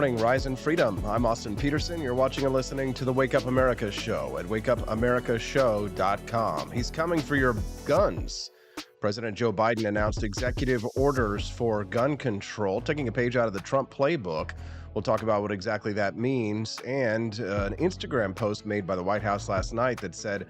morning, Rise and Freedom. I'm Austin Peterson. You're watching and listening to the Wake Up America show at wakeupamericashow.com. He's coming for your guns. President Joe Biden announced executive orders for gun control, taking a page out of the Trump playbook. We'll talk about what exactly that means, and an Instagram post made by the White House last night that said,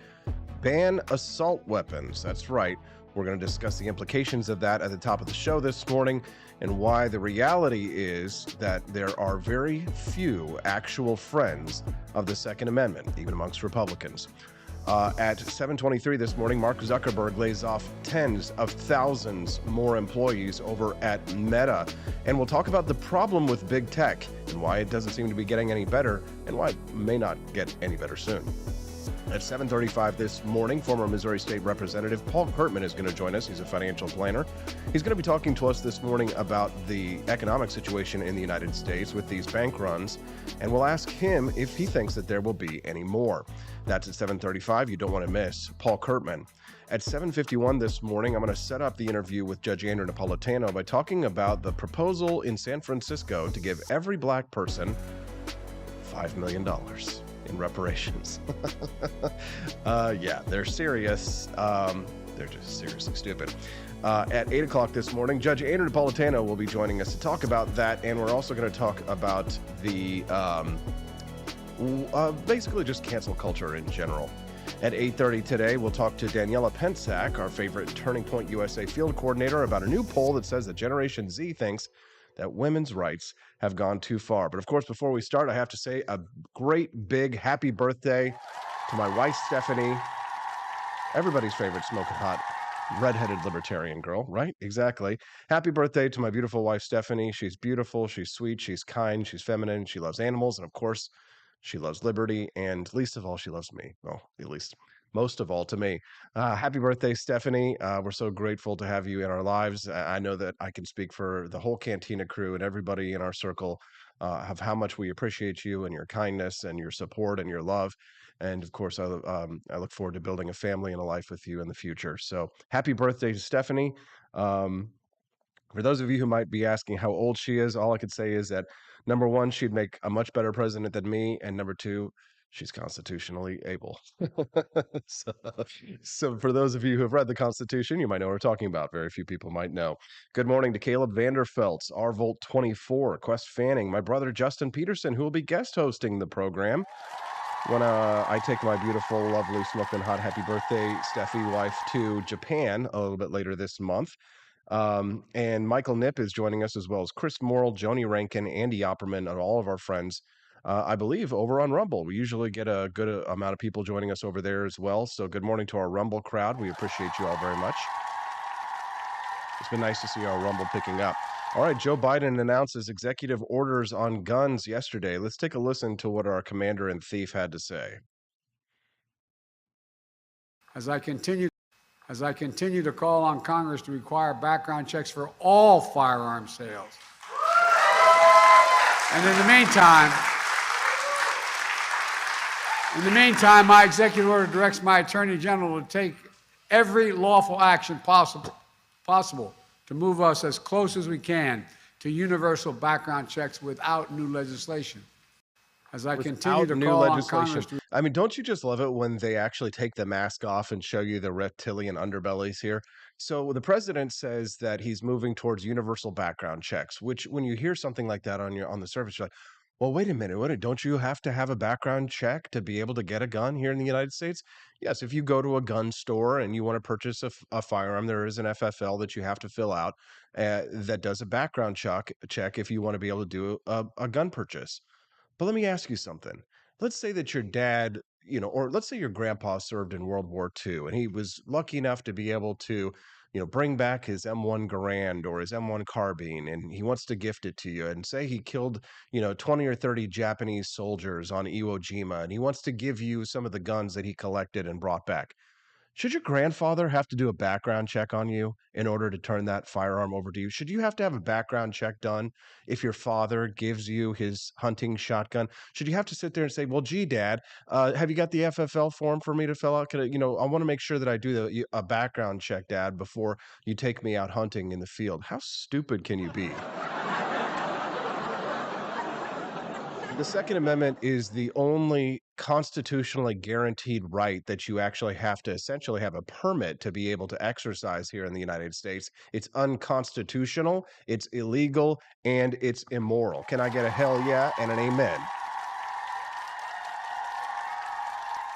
ban assault weapons. That's right. We're going to discuss the implications of that at the top of the show this morning, and why the reality is that there are very few actual friends of the Second Amendment, even amongst Republicans. At 7:23 this morning, Mark Zuckerberg lays off tens of thousands more employees over at Meta. And we'll talk about the problem with big tech and why it doesn't seem to be getting any better and why it may not get any better soon. At 7:35 this morning, former Missouri State Representative Paul Kurtman is going to join us. He's a financial planner. He's going to be talking to us this morning about the economic situation in the United States with these bank runs, and we'll ask him if he thinks that there will be any more. That's at 7:35. You don't want to miss Paul Kurtman. At 7:51 this morning, I'm going to set up the interview with Judge Andrew Napolitano by talking about the proposal in San Francisco to give every black person $5 million. In reparations. Yeah, they're serious. They're just seriously stupid. At 8 o'clock this morning, Judge Andrew Napolitano will be joining us to talk about that, and we're also going to talk about the basically just cancel culture in general. At 8:30 today, we'll talk to Daniela Pensack, our favorite Turning Point USA field coordinator, about a new poll that says that Generation Z thinks that women's rights have gone too far. But of course, before we start, I have to say a great big happy birthday to my wife, Stephanie, everybody's favorite smoking hot redheaded libertarian girl, right? Exactly. Happy birthday to my beautiful wife, Stephanie. She's beautiful, she's sweet, she's kind, she's feminine, she loves animals, and of course, she loves liberty, and least of all, she loves me. Well, at least most of all to me. Happy birthday, Stephanie. We're so grateful to have you in our lives. I know that I can speak for the whole Cantina crew and everybody in our circle of how much we appreciate you and your kindness and your support and your love. And of course, I look forward to building a family and a life with you in the future. So happy birthday to Stephanie. For those of you who might be asking how old she is, all I could say is that number one, she'd make a much better president than me. And number two, she's constitutionally able. so, so for those of you who have read the Constitution, you might know what we're talking about. Very few people might know. Good morning to Caleb Vanderfeltz, R Volt 24, Quest Fanning, my brother Justin Peterson, who will be guest hosting the program when I take my beautiful, lovely, smoking hot happy birthday, Steffi wife to Japan a little bit later this month. And Michael Nipp is joining us, as well as Chris Morrill, Joni Rankin, Andy Opperman, and all of our friends, I believe, over on Rumble. We usually get a good amount of people joining us over there as well. So good morning to our Rumble crowd. We appreciate you all very much. It's been nice to see our Rumble picking up. All right, Joe Biden announces executive orders on guns yesterday. Let's take a listen to what our commander-in-chief had to say. As I continue to call on Congress to require background checks for all firearm sales. And in the meantime, my executive order directs my Attorney General to take every lawful action possible to move us as close as we can to universal background checks without new legislation. As I continue to call on Congress to... I mean, don't you just love it when they actually take the mask off and show you the reptilian underbellies here? So the president says that he's moving towards universal background checks, which when you hear something like that on the surface, you're like, well, wait a minute, don't you have to have a background check to be able to get a gun here in the United States? Yes, if you go to a gun store and you want to purchase a firearm, there is an FFL that you have to fill out that does a background check if you want to be able to do a gun purchase. But let me ask you something. Let's say that your dad, or let's say your grandpa served in World War II and he was lucky enough to be able to, bring back his M1 Garand or his M1 carbine, and he wants to gift it to you, and say he killed, 20 or 30 Japanese soldiers on Iwo Jima, and he wants to give you some of the guns that he collected and brought back. Should your grandfather have to do a background check on you in order to turn that firearm over to you? Should you have to have a background check done if your father gives you his hunting shotgun? Should you have to sit there and say, well, gee, Dad, have you got the FFL form for me to fill out? I want to make sure that I do a background check, Dad, before you take me out hunting in the field. How stupid can you be? The Second Amendment is the only constitutionally guaranteed right that you actually have to essentially have a permit to be able to exercise here in the United States. It's unconstitutional, it's illegal, and it's immoral. Can I get a hell yeah and an amen?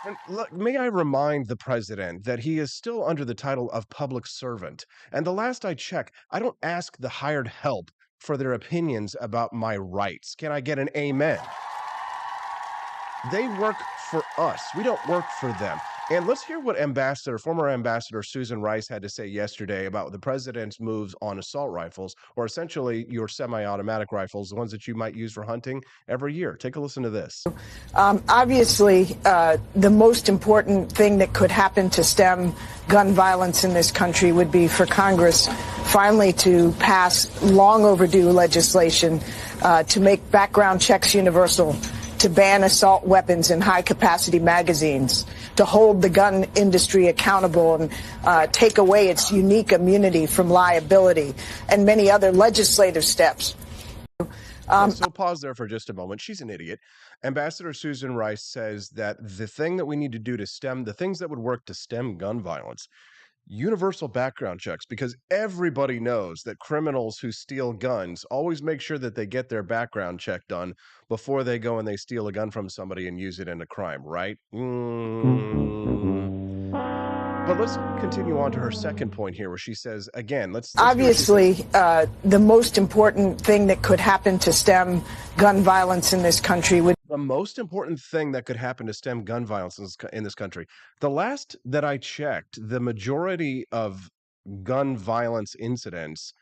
And look, may I remind the president that he is still under the title of public servant. And the last I check, I don't ask the hired help for their opinions about my rights. Can I get an amen? They work for us. We don't work for them. And let's hear what former Ambassador Susan Rice had to say yesterday about the president's moves on assault rifles, or essentially your semi-automatic rifles, the ones that you might use for hunting every year. Take a listen to this. Obviously, the most important thing that could happen to stem gun violence in this country would be for Congress finally to pass long overdue legislation to make background checks universal, to ban assault weapons and high-capacity magazines, to hold the gun industry accountable and take away its unique immunity from liability, and many other legislative steps. So pause there for just a moment. She's an idiot. Ambassador Susan Rice says that the thing that we need to do to stem the things that would work to stem gun violence, universal background checks, because everybody knows that criminals who steal guns always make sure that they get their background check done before they go and they steal a gun from somebody and use it in a crime, right? But let's continue on to her second point here, where she says, again, let's hear what she says. Obviously, the most important thing that could happen to stem gun violence in this country would The most important thing that could happen to stem gun violence in this country. The last that I checked, the majority of gun violence incidents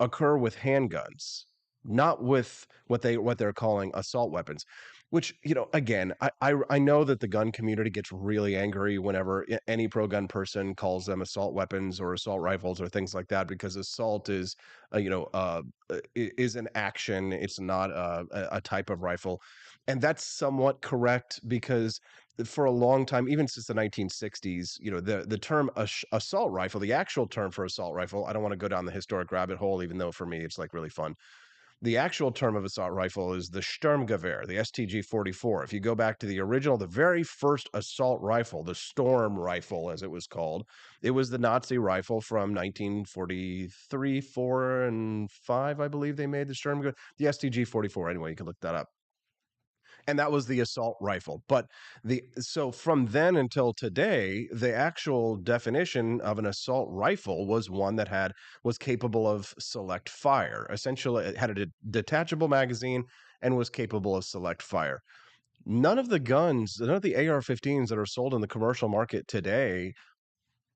occur with handguns, not with what they're calling assault weapons. Which, again, I know that the gun community gets really angry whenever any pro-gun person calls them assault weapons or assault rifles or things like that, because assault is, is an action. It's not a type of rifle, and that's somewhat correct because for a long time, even since the 1960s, the term assault rifle, the actual term for assault rifle, I don't want to go down the historic rabbit hole, even though for me it's like really fun. The actual term of assault rifle is the Sturmgewehr, the STG-44. If you go back to the original, the very first assault rifle, the Storm rifle, as it was called, it was the Nazi rifle from 1943, 4, and 5, I believe they made the Sturmgewehr. The STG-44, anyway, you can look that up. And that was the assault rifle. But so from then until today, the actual definition of an assault rifle was one that was capable of select fire. Essentially, it had a detachable magazine and was capable of select fire. None of the AR-15s that are sold in the commercial market today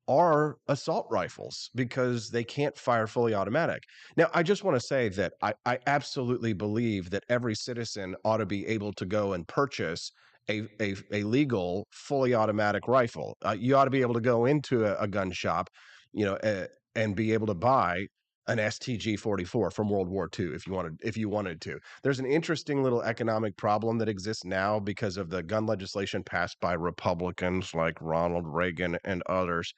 are assault rifles because they can't fire fully automatic. Now, I just want to say that I absolutely believe that every citizen ought to be able to go and purchase a legal fully automatic rifle. You ought to be able to go into a gun shop, and be able to buy an STG-44 from World War II if you wanted to. There's an interesting little economic problem that exists now because of the gun legislation passed by Republicans like Ronald Reagan and others,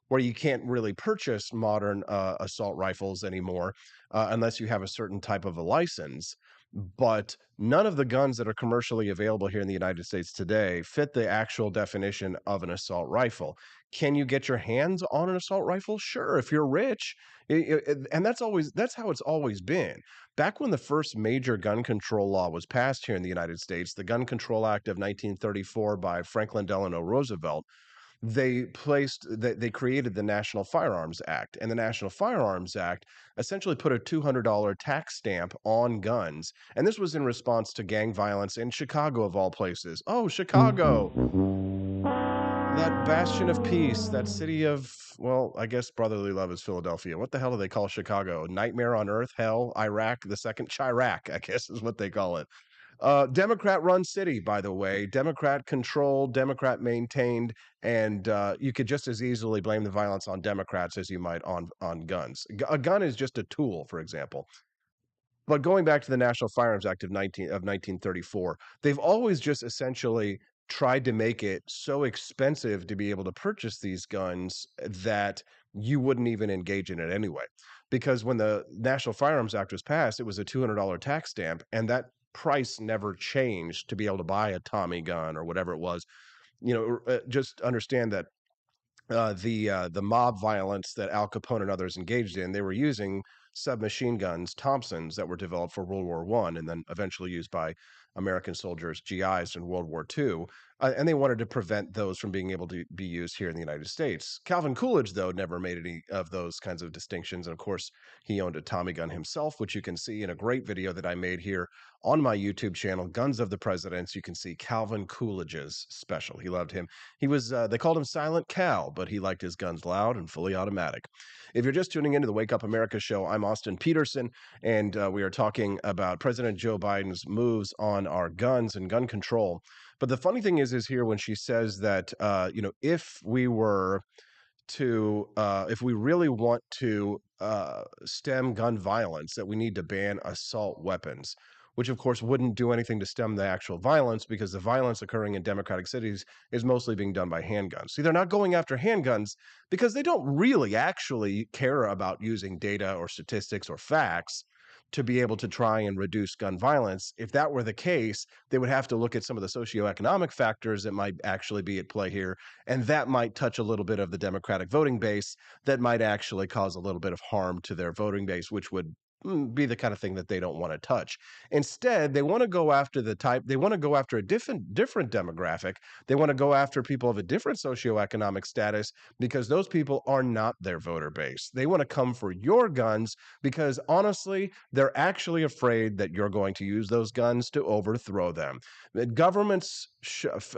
where you can't really purchase modern assault rifles anymore unless you have a certain type of a license. But none of the guns that are commercially available here in the United States today fit the actual definition of an assault rifle. Can you get your hands on an assault rifle? Sure, if you're rich. And that's how it's always been. Back when the first major gun control law was passed here in the United States, the Gun Control Act of 1934 by Franklin Delano Roosevelt, they created the National Firearms Act, and the National Firearms Act essentially put a $200 tax stamp on guns, and this was in response to gang violence in Chicago, of all places. Oh, Chicago, that bastion of peace, that city of, well, I guess brotherly love is Philadelphia. What the hell do they call Chicago? Nightmare on Earth, hell, Iraq, the second Chirac, I guess is what they call it. Democrat run city, by the way, Democrat controlled, Democrat maintained, and you could just as easily blame the violence on Democrats as you might on guns. A gun is just a tool, for example. But going back to the National Firearms Act of 1934, they've always just essentially tried to make it so expensive to be able to purchase these guns that you wouldn't even engage in it anyway. Because when the National Firearms Act was passed, it was a $200 tax stamp, and that price never changed to be able to buy a Tommy gun or whatever it was. Just understand that the mob violence that Al Capone and others engaged in, they were using submachine guns, Thompsons, that were developed for World War I and then eventually used by American soldiers, GIs, in World War II. And they wanted to prevent those from being able to be used here in the United States. Calvin Coolidge, though, never made any of those kinds of distinctions. And of course, he owned a Tommy gun himself, which you can see in a great video that I made here on my YouTube channel, Guns of the Presidents. You can see Calvin Coolidge's special. He loved him. He was, they called him Silent Cal, but he liked his guns loud and fully automatic. If you're just tuning into the Wake Up America show, I'm Austin Peterson, and we are talking about President Joe Biden's moves on our guns and gun control. But the funny thing is here when she says that, if we were to, if we really want to stem gun violence, that we need to ban assault weapons, which of course wouldn't do anything to stem the actual violence, because the violence occurring in democratic cities is mostly being done by handguns. See, they're not going after handguns because they don't really actually care about using data or statistics or facts to be able to try and reduce gun violence. If that were the case, they would have to look at some of the socioeconomic factors that might actually be at play here, and that might touch a little bit of the Democratic voting base, that might actually cause a little bit of harm to their voting base, which would be the kind of thing that they don't want to touch. Instead, they want to go after they want to go after a different demographic. They want to go after people of a different socioeconomic status, because those people are not their voter base. They want to come for your guns because honestly, they're actually afraid that you're going to use those guns to overthrow them.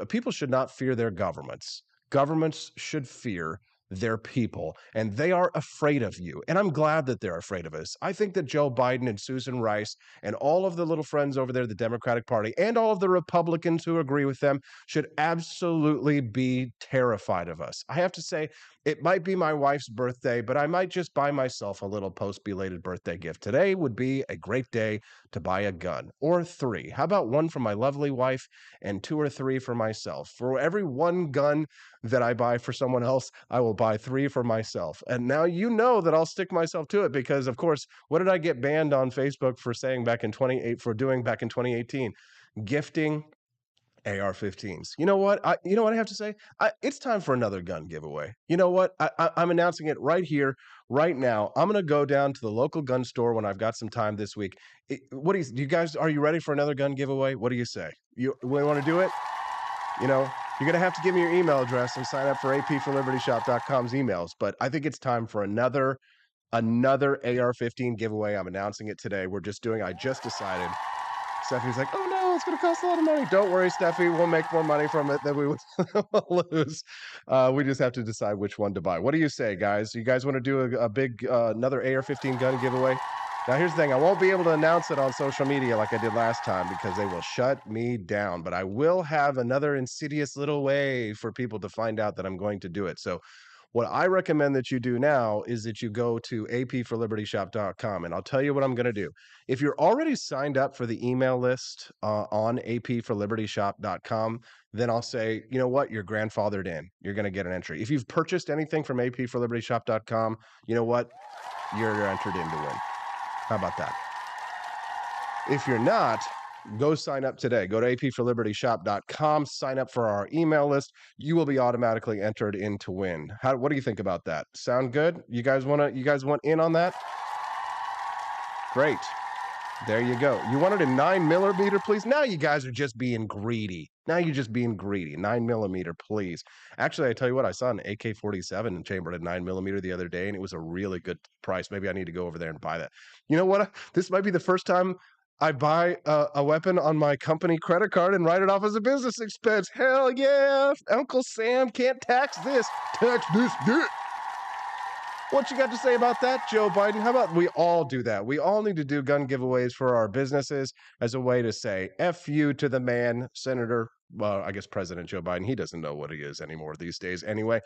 People should not fear their governments. Governments should fear their people, and they are afraid of you. And I'm glad that they're afraid of us. I think that Joe Biden and Susan Rice and all of the little friends over there, the Democratic Party, and all of the Republicans who agree with them should absolutely be terrified of us. I have to say, it might be my wife's birthday, but I might just buy myself a little post-belated birthday gift. Today would be a great day to buy a gun, or 3. How about 1 for my lovely wife and 2 or 3 for myself? For every 1 gun that I buy for someone else, I will buy 3 for myself. And now you know that I'll stick myself to it, because of course, what did I get banned on Facebook for saying back in 2018? Gifting AR-15s. You know what I have to say? It's time for another gun giveaway. You know what? I'm announcing it right here, right now. I'm going to go down to the local gun store when I've got some time this week. Do you guys, are you ready for another gun giveaway? What do you say? We want to do it? You're going to have to give me your email address and sign up for apforlibertyshop.com's emails. But I think it's time for another AR-15 giveaway. I'm announcing it today. I just decided. Steffi's like, oh no, it's going to cost a lot of money. Don't worry, Steffi, we'll make more money from it than we would lose. We just have to decide which one to buy. What do you say, guys? You guys want to do a big, another AR-15 gun giveaway? Now, here's the thing. I won't be able to announce it on social media like I did last time, because they will shut me down. But I will have another insidious little way for people to find out that I'm going to do it. So what I recommend that you do now is that you go to apforlibertyshop.com, and I'll tell you what I'm going to do. If you're already signed up for the email list on apforlibertyshop.com, then I'll say, you know what, you're grandfathered in. You're going to get an entry. If you've purchased anything from apforlibertyshop.com, you know what, you're entered in to win. How about that? If you're not, go sign up today. Go to apforlibertyshop.com, sign up for our email list. You will be automatically entered in to win. What do you think about that? Sound good? You guys want in on that? Great. There you go. You wanted a 9mm, please? Now you guys are just being greedy. 9mm, please. Actually, I tell you what, I saw an AK-47 chambered at 9mm the other day, and it was a really good price. Maybe I need to go over there and buy that. You know what? This might be the first time I buy a weapon on my company credit card and write it off as a business expense. Hell yeah! Uncle Sam can't tax this. Tax this dick. What you got to say about that, Joe Biden? How about we all do that? We all need to do gun giveaways for our businesses as a way to say F you to the man, Senator, well, I guess President Joe Biden. He doesn't know what he is anymore these days anyway.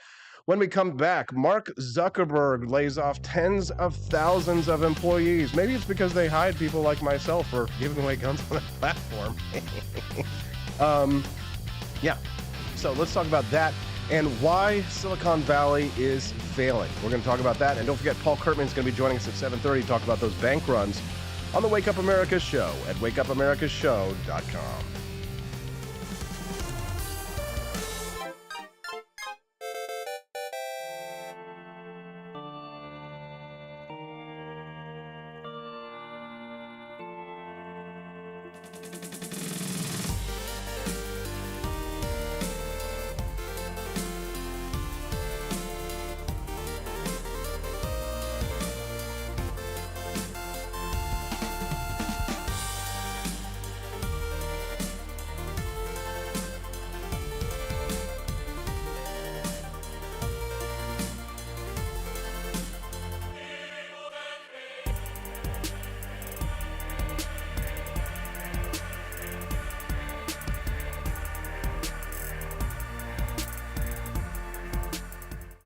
When we come back, Mark Zuckerberg lays off tens of thousands of employees. Maybe it's because they hide people like myself for giving away guns on a platform. Yeah. So let's talk about that and why Silicon Valley is failing. We're going to talk about that. And don't forget, Paul Kurtman is going to be joining us at 7:30 to talk about those bank runs on the Wake Up America Show at wakeupAmericaShow.com.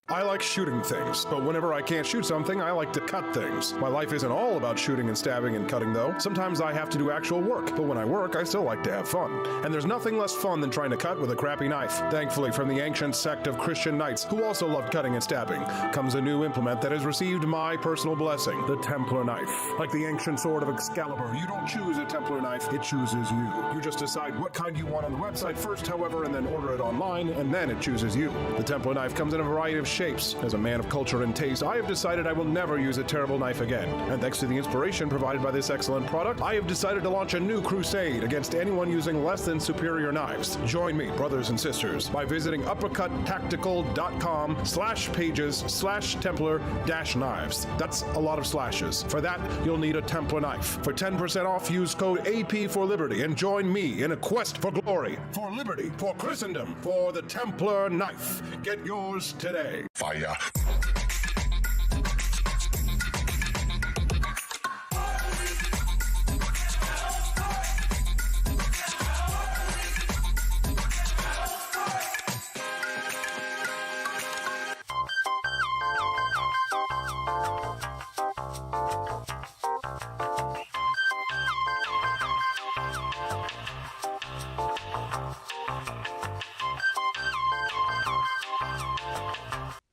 I like shooting things, but whenever I can't shoot something, I like to cut things. My life isn't all about shooting and stabbing and cutting, though. Sometimes I have to do actual work, but when I work, I still like to have fun. And there's nothing less fun than trying to cut with a crappy knife. Thankfully, from the ancient sect of Christian knights, who also loved cutting and stabbing, comes a new implement that has received my personal blessing, the Templar knife. Like the ancient sword of Excalibur, you don't choose a Templar knife, it chooses you. You just decide what kind you want on the website first, however, and then order it online, and then it chooses you. The Templar knife comes in a variety of shapes. As a man of culture and taste, I have decided I will never use a terrible knife again. And thanks to the inspiration provided by this excellent product, I have decided to launch a new crusade against anyone using less than superior knives. Join me, brothers and sisters, by visiting uppercuttactical.com/pages/Templar-knives. That's a lot of slashes. For that, you'll need a Templar knife. For 10% off, use code AP4Liberty and join me in a quest for glory, for liberty, for Christendom, for the Templar knife. Get yours today. Fire.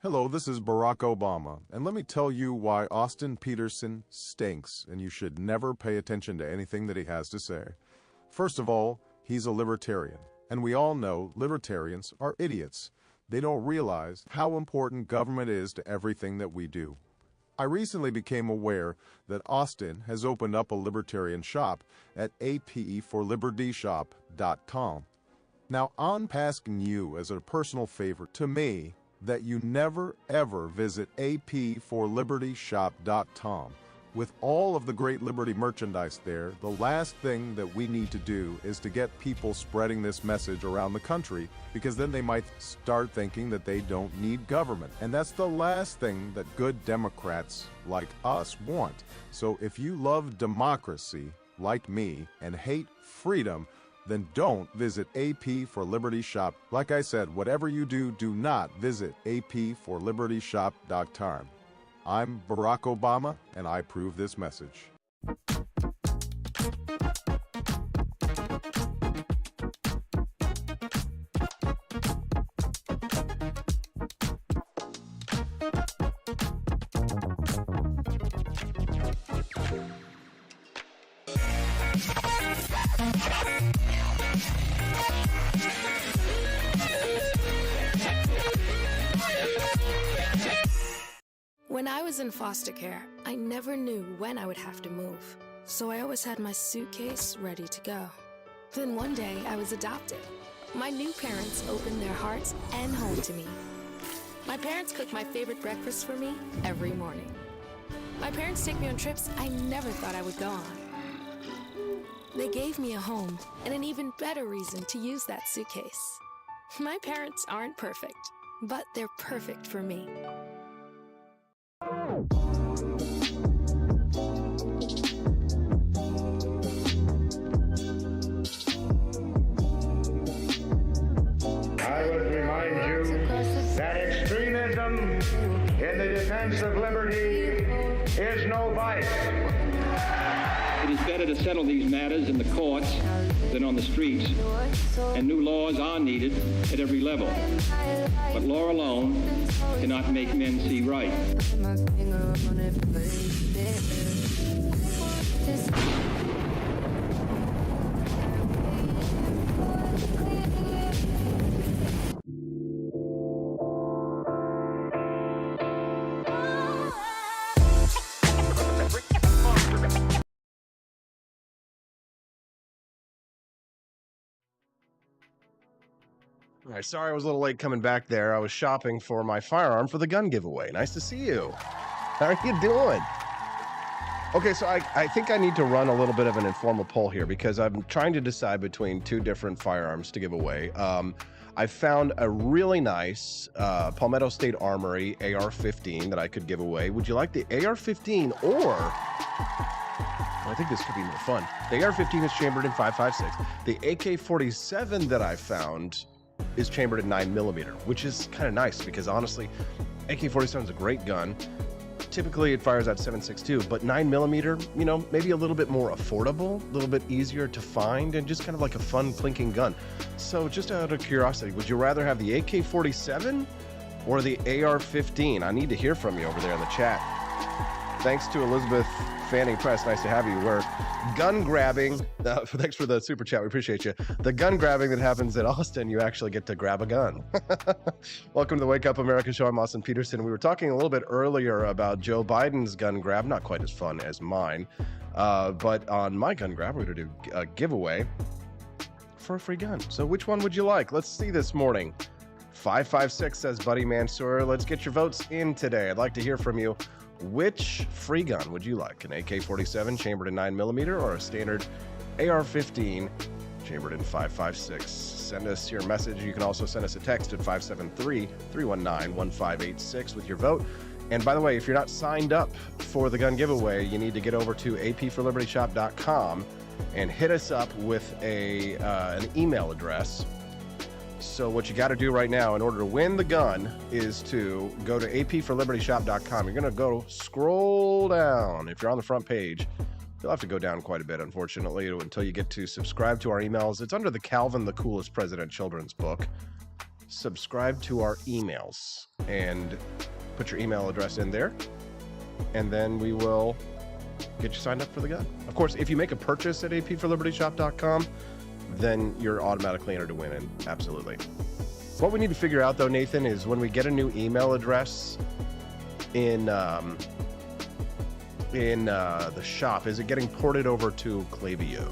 Hello, this is Barack Obama, and let me tell you why Austin Peterson stinks, and you should never pay attention to anything that he has to say. First of all, he's a libertarian, and we all know libertarians are idiots. They don't realize how important government is to everything that we do. I recently became aware that Austin has opened up a libertarian shop at apeforlibertyshop.com. Now, I'm asking you as a personal favor to me that you never ever visit apeforlibertyshop.com. With all of the great Liberty merchandise there, the last thing that we need to do is to get people spreading this message around the country, because then they might start thinking that they don't need government. And that's the last thing that good Democrats like us want. So if you love democracy, like me, and hate freedom, then don't visit AP for Liberty Shop. Like I said, whatever you do, do not visit aporlibertyshop.com. I'm Barack Obama, and I approve this message. When I was in foster care, I never knew when I would have to move, so I always had my suitcase ready to go. Then one day, I was adopted. My new parents opened their hearts and home to me. My parents cook my favorite breakfast for me every morning. My parents take me on trips I never thought I would go on. They gave me a home and an even better reason to use that suitcase. My parents aren't perfect, but they're perfect for me. I would remind you that extremism in the defense of liberty is no vice. It is better to settle these matters in the courts than on the streets, and new laws are needed at every level. But law alone cannot make men see right. All right, sorry I was a little late coming back there. I was shopping for my firearm for the gun giveaway. Nice to see you. How are you doing? Okay, so I think I need to run a little bit of an informal poll here because I'm trying to decide between two different firearms to give away. I found a really nice Palmetto State Armory AR-15 that I could give away. Would you like the AR-15 or... I think this could be more fun. The AR-15 is chambered in 5.56. The AK-47 that I found is chambered at 9mm, which is kind of nice because honestly, AK-47 is a great gun. Typically it fires at 7.62, but 9mm, you know, maybe a little bit more affordable, a little bit easier to find, and just kind of like a fun clinking gun. So just out of curiosity, would you rather have the AK-47 or the AR-15? I need to hear from you over there in the chat. Thanks to Elizabeth Fanning Press. Nice to have you. We're gun grabbing. Thanks for the super chat. We appreciate you. The gun grabbing that happens at Austin, you actually get to grab a gun. Welcome to the Wake Up America show. I'm Austin Peterson. We were talking a little bit earlier about Joe Biden's gun grab. Not quite as fun as mine. But on my gun grab, we're going to do a giveaway for a free gun. So which one would you like? Let's see this morning. 556 says Buddy Mansour. Let's get your votes in today. I'd like to hear from you. Which free gun would you like? An AK-47 chambered in 9mm or a standard AR-15 chambered in 5.56? Send us your message. You can also send us a text at 573-319-1586 with your vote. And by the way, if you're not signed up for the gun giveaway, you need to get over to apforlibertyshop.com and hit us up with an email address. So what you got to do right now in order to win the gun is to go to apforlibertyshop.com. You're going to go scroll down. If you're on the front page, you'll have to go down quite a bit, unfortunately, until you get to subscribe to our emails. It's under the Calvin the Coolest President children's book. Subscribe to our emails and put your email address in there, and then we will get you signed up for the gun. Of course, if you make a purchase at apforlibertyshop.com, then you're automatically entered to win, and absolutely. What we need to figure out, though, Nathan, is when we get a new email address in the shop, is it getting ported over to Klaviyo?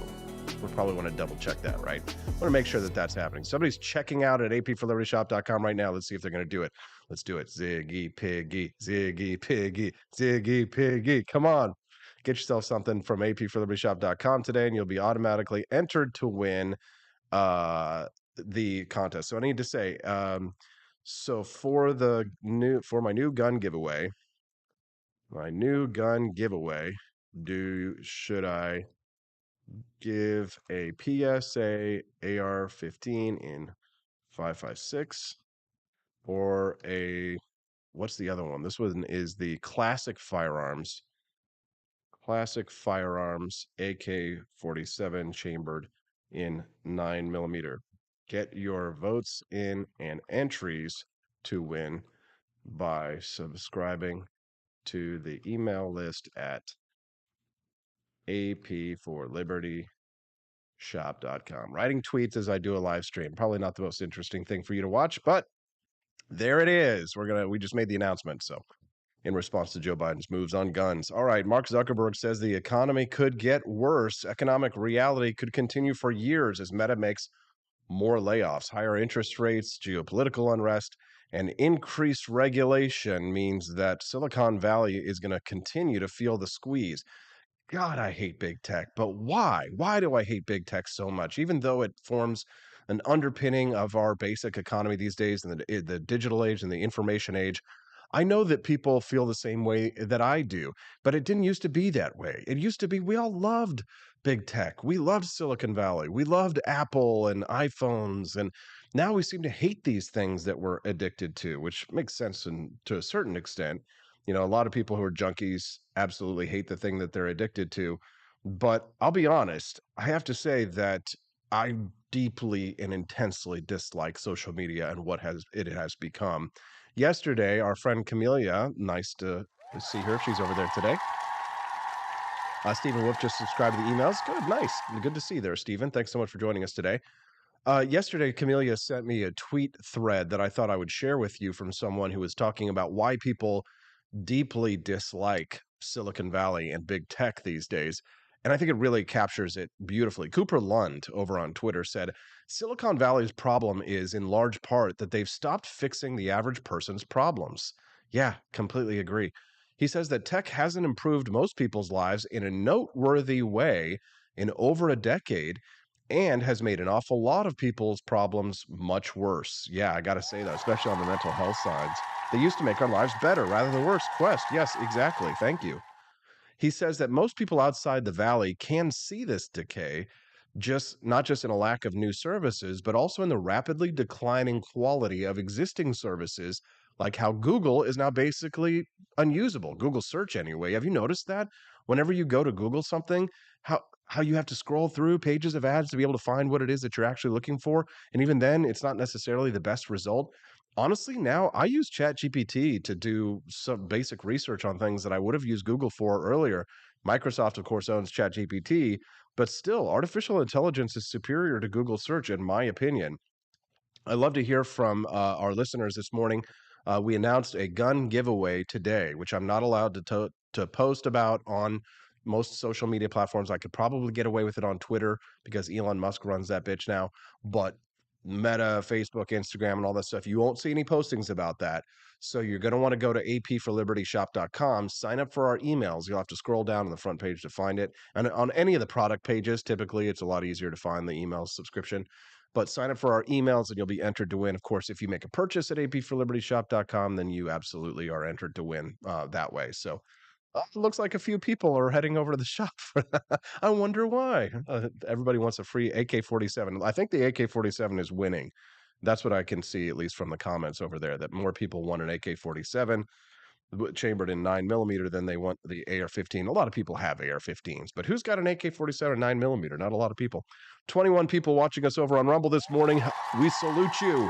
We'll probably want to double check that, right? I want to make sure that that's happening. Somebody's checking out at apforlibertyshop.com right now. Let's see if they're going to do it. Let's do it. Ziggy Piggy, Ziggy Piggy, Ziggy Piggy. Come on. Get yourself something from apforlibertyshop.com today, and you'll be automatically entered to win the contest. So I need to say, so for my new gun giveaway, should I give a PSA AR-15 in 5.56 or what's the other one? This one is the Classic Firearms AK-47 chambered in 9mm. Get your votes in and entries to win by subscribing to the email list at apforlibertyshop.com. Writing tweets as I do a live stream. Probably not the most interesting thing for you to watch, but there it is. We just made the announcement, so in response to Joe Biden's moves on guns. All right, Mark Zuckerberg says the economy could get worse. Economic reality could continue for years as Meta makes more layoffs. Higher interest rates, geopolitical unrest, and increased regulation means that Silicon Valley is going to continue to feel the squeeze. God, I hate big tech, but why? Why do I hate big tech so much? Even though it forms an underpinning of our basic economy these days in the digital age and the information age, I know that people feel the same way that I do, but it didn't used to be that way. It used to be we all loved big tech. We loved Silicon Valley. We loved Apple and iPhones. And now we seem to hate these things that we're addicted to, which makes sense to a certain extent. You know, a lot of people who are junkies absolutely hate the thing that they're addicted to. But I'll be honest, I have to say that I deeply and intensely dislike social media and what it has become. Yesterday, our friend Camelia, nice to see her. She's over there today. Stephen Wolf just subscribed to the emails. Good, nice. Good to see you there, Stephen. Thanks so much for joining us today. Yesterday, Camelia sent me a tweet thread that I thought I would share with you from someone who was talking about why people deeply dislike Silicon Valley and big tech these days. And I think it really captures it beautifully. Cooper Lund over on Twitter said, Silicon Valley's problem is in large part that they've stopped fixing the average person's problems. Yeah, completely agree. He says that tech hasn't improved most people's lives in a noteworthy way in over a decade and has made an awful lot of people's problems much worse. Yeah, I got to say that, especially on the mental health sides. They used to make our lives better rather than worse. Quest, yes, exactly. Thank you. He says that most people outside the valley can see this decay, just not just in a lack of new services, but also in the rapidly declining quality of existing services, like how Google is now basically unusable. Google search anyway. Have you noticed that? Whenever you go to Google something, how you have to scroll through pages of ads to be able to find what it is that you're actually looking for. And even then, it's not necessarily the best result. Honestly, now I use ChatGPT to do some basic research on things that I would have used Google for earlier. Microsoft, of course, owns ChatGPT, but still, artificial intelligence is superior to Google search, in my opinion. I'd love to hear from our listeners this morning. We announced a gun giveaway today, which I'm not allowed to post about on most social media platforms. I could probably get away with it on Twitter because Elon Musk runs that bitch now. But Meta, Facebook, Instagram, and all that stuff, you won't see any postings about that. So you're going to want to go to apforlibertyshop.com, sign up for our emails. You'll have to scroll down on the front page to find it. And on any of the product pages, typically it's a lot easier to find the email subscription. But sign up for our emails and you'll be entered to win. Of course, if you make a purchase at apforlibertyshop.com, then you absolutely are entered to win that way. So it looks like a few people are heading over to the shop for that. I wonder why. Everybody wants a free AK-47. I think the AK-47 is winning. That's what I can see, at least from the comments over there, that more people want an AK-47 chambered in 9mm than they want the AR-15. A lot of people have AR-15s, but who's got an AK-47 9mm? Not a lot of people. 21 people watching us over on Rumble this morning. We salute you.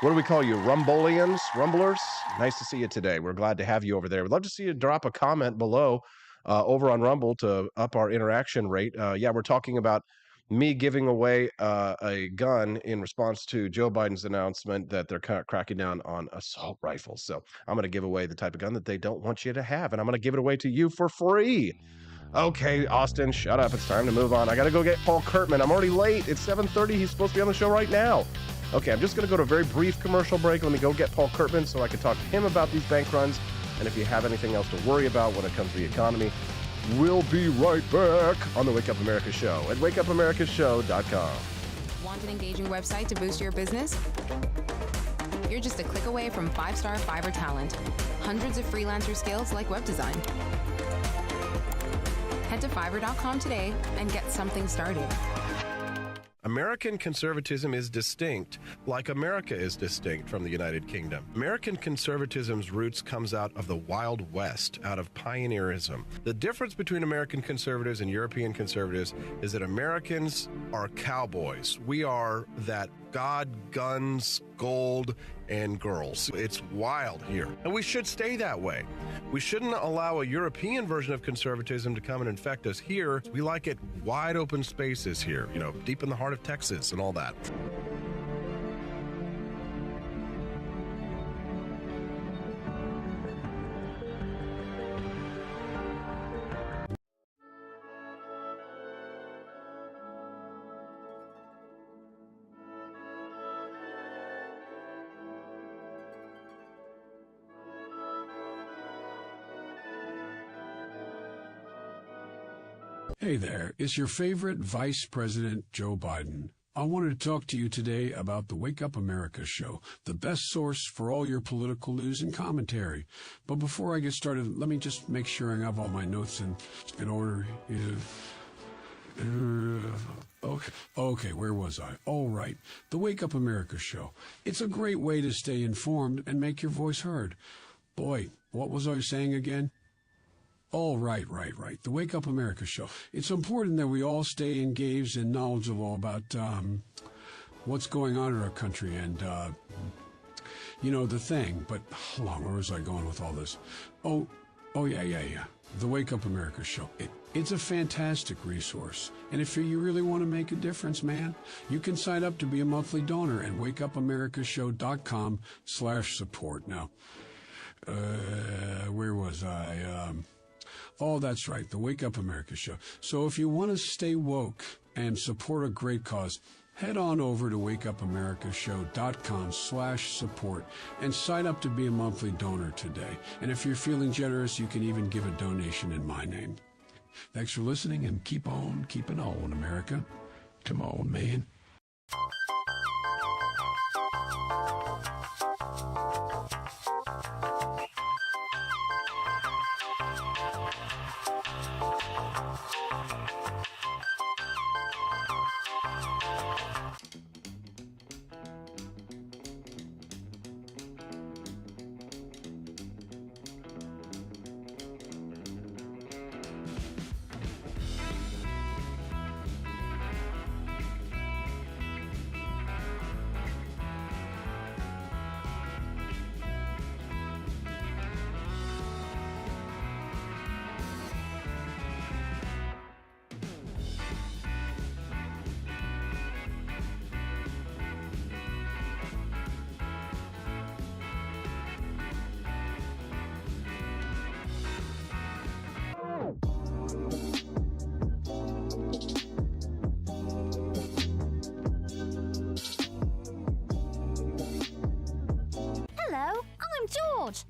What do we call you? Rumblers? Nice to see you today. We're glad to have you over there. We'd love to see you drop a comment below over on Rumble to up our interaction rate. Yeah, we're talking about me giving away a gun in response to Joe Biden's announcement that they're cracking down on assault rifles. So I'm going to give away the type of gun that they don't want you to have, and I'm going to give it away to you for free. Okay, Austin, shut up. It's time to move on. I got to go get Paul Kurtman. I'm already late. It's 7:30. He's supposed to be on the show right now. Okay, I'm just going to go to a very brief commercial break. Let me go get Paul Kurtman so I can talk to him about these bank runs. And if you have anything else to worry about when it comes to the economy, we'll be right back on the Wake Up America Show at wakeupAmericaShow.com. Want an engaging website to boost your business? You're just a click away from 5-star Fiverr talent. Hundreds of freelancer skills like web design. Head to Fiverr.com today and get something started. American conservatism is distinct, like America is distinct from the United Kingdom. American conservatism's roots comes out of the Wild West, out of pioneerism. The difference between American conservatives and European conservatives is that Americans are cowboys. We are that God, guns, gold, and girls. It's wild here. And we should stay that way. We shouldn't allow a European version of conservatism to come and infect us here. We like it wide open spaces here, deep in the heart of Texas and all that. Hey there, it's your favorite Vice President Joe Biden. I wanted to talk to you today about the Wake Up America show, the best source for all your political news and commentary. But before I get started, let me just make sure I have all my notes in order. Okay, where was I? All right, the Wake Up America show. It's a great way to stay informed and make your voice heard. Boy, what was I saying again? Oh, right. The Wake Up America show. It's important that we all stay engaged and knowledgeable about what's going on in our country and, the thing. But hold on, where was I going with all this? Oh, yeah. The Wake Up America show. It's a fantastic resource. And if you really want to make a difference, man, you can sign up to be a monthly donor at wakeupamericashow.com/support. Now, where was I? Oh, that's right, the Wake Up America show. So if you want to stay woke and support a great cause, head on over to wakeupamericashow.com/support and sign up to be a monthly donor today. And if you're feeling generous, you can even give a donation in my name. Thanks for listening, and keep on keeping on, America. Come on, man.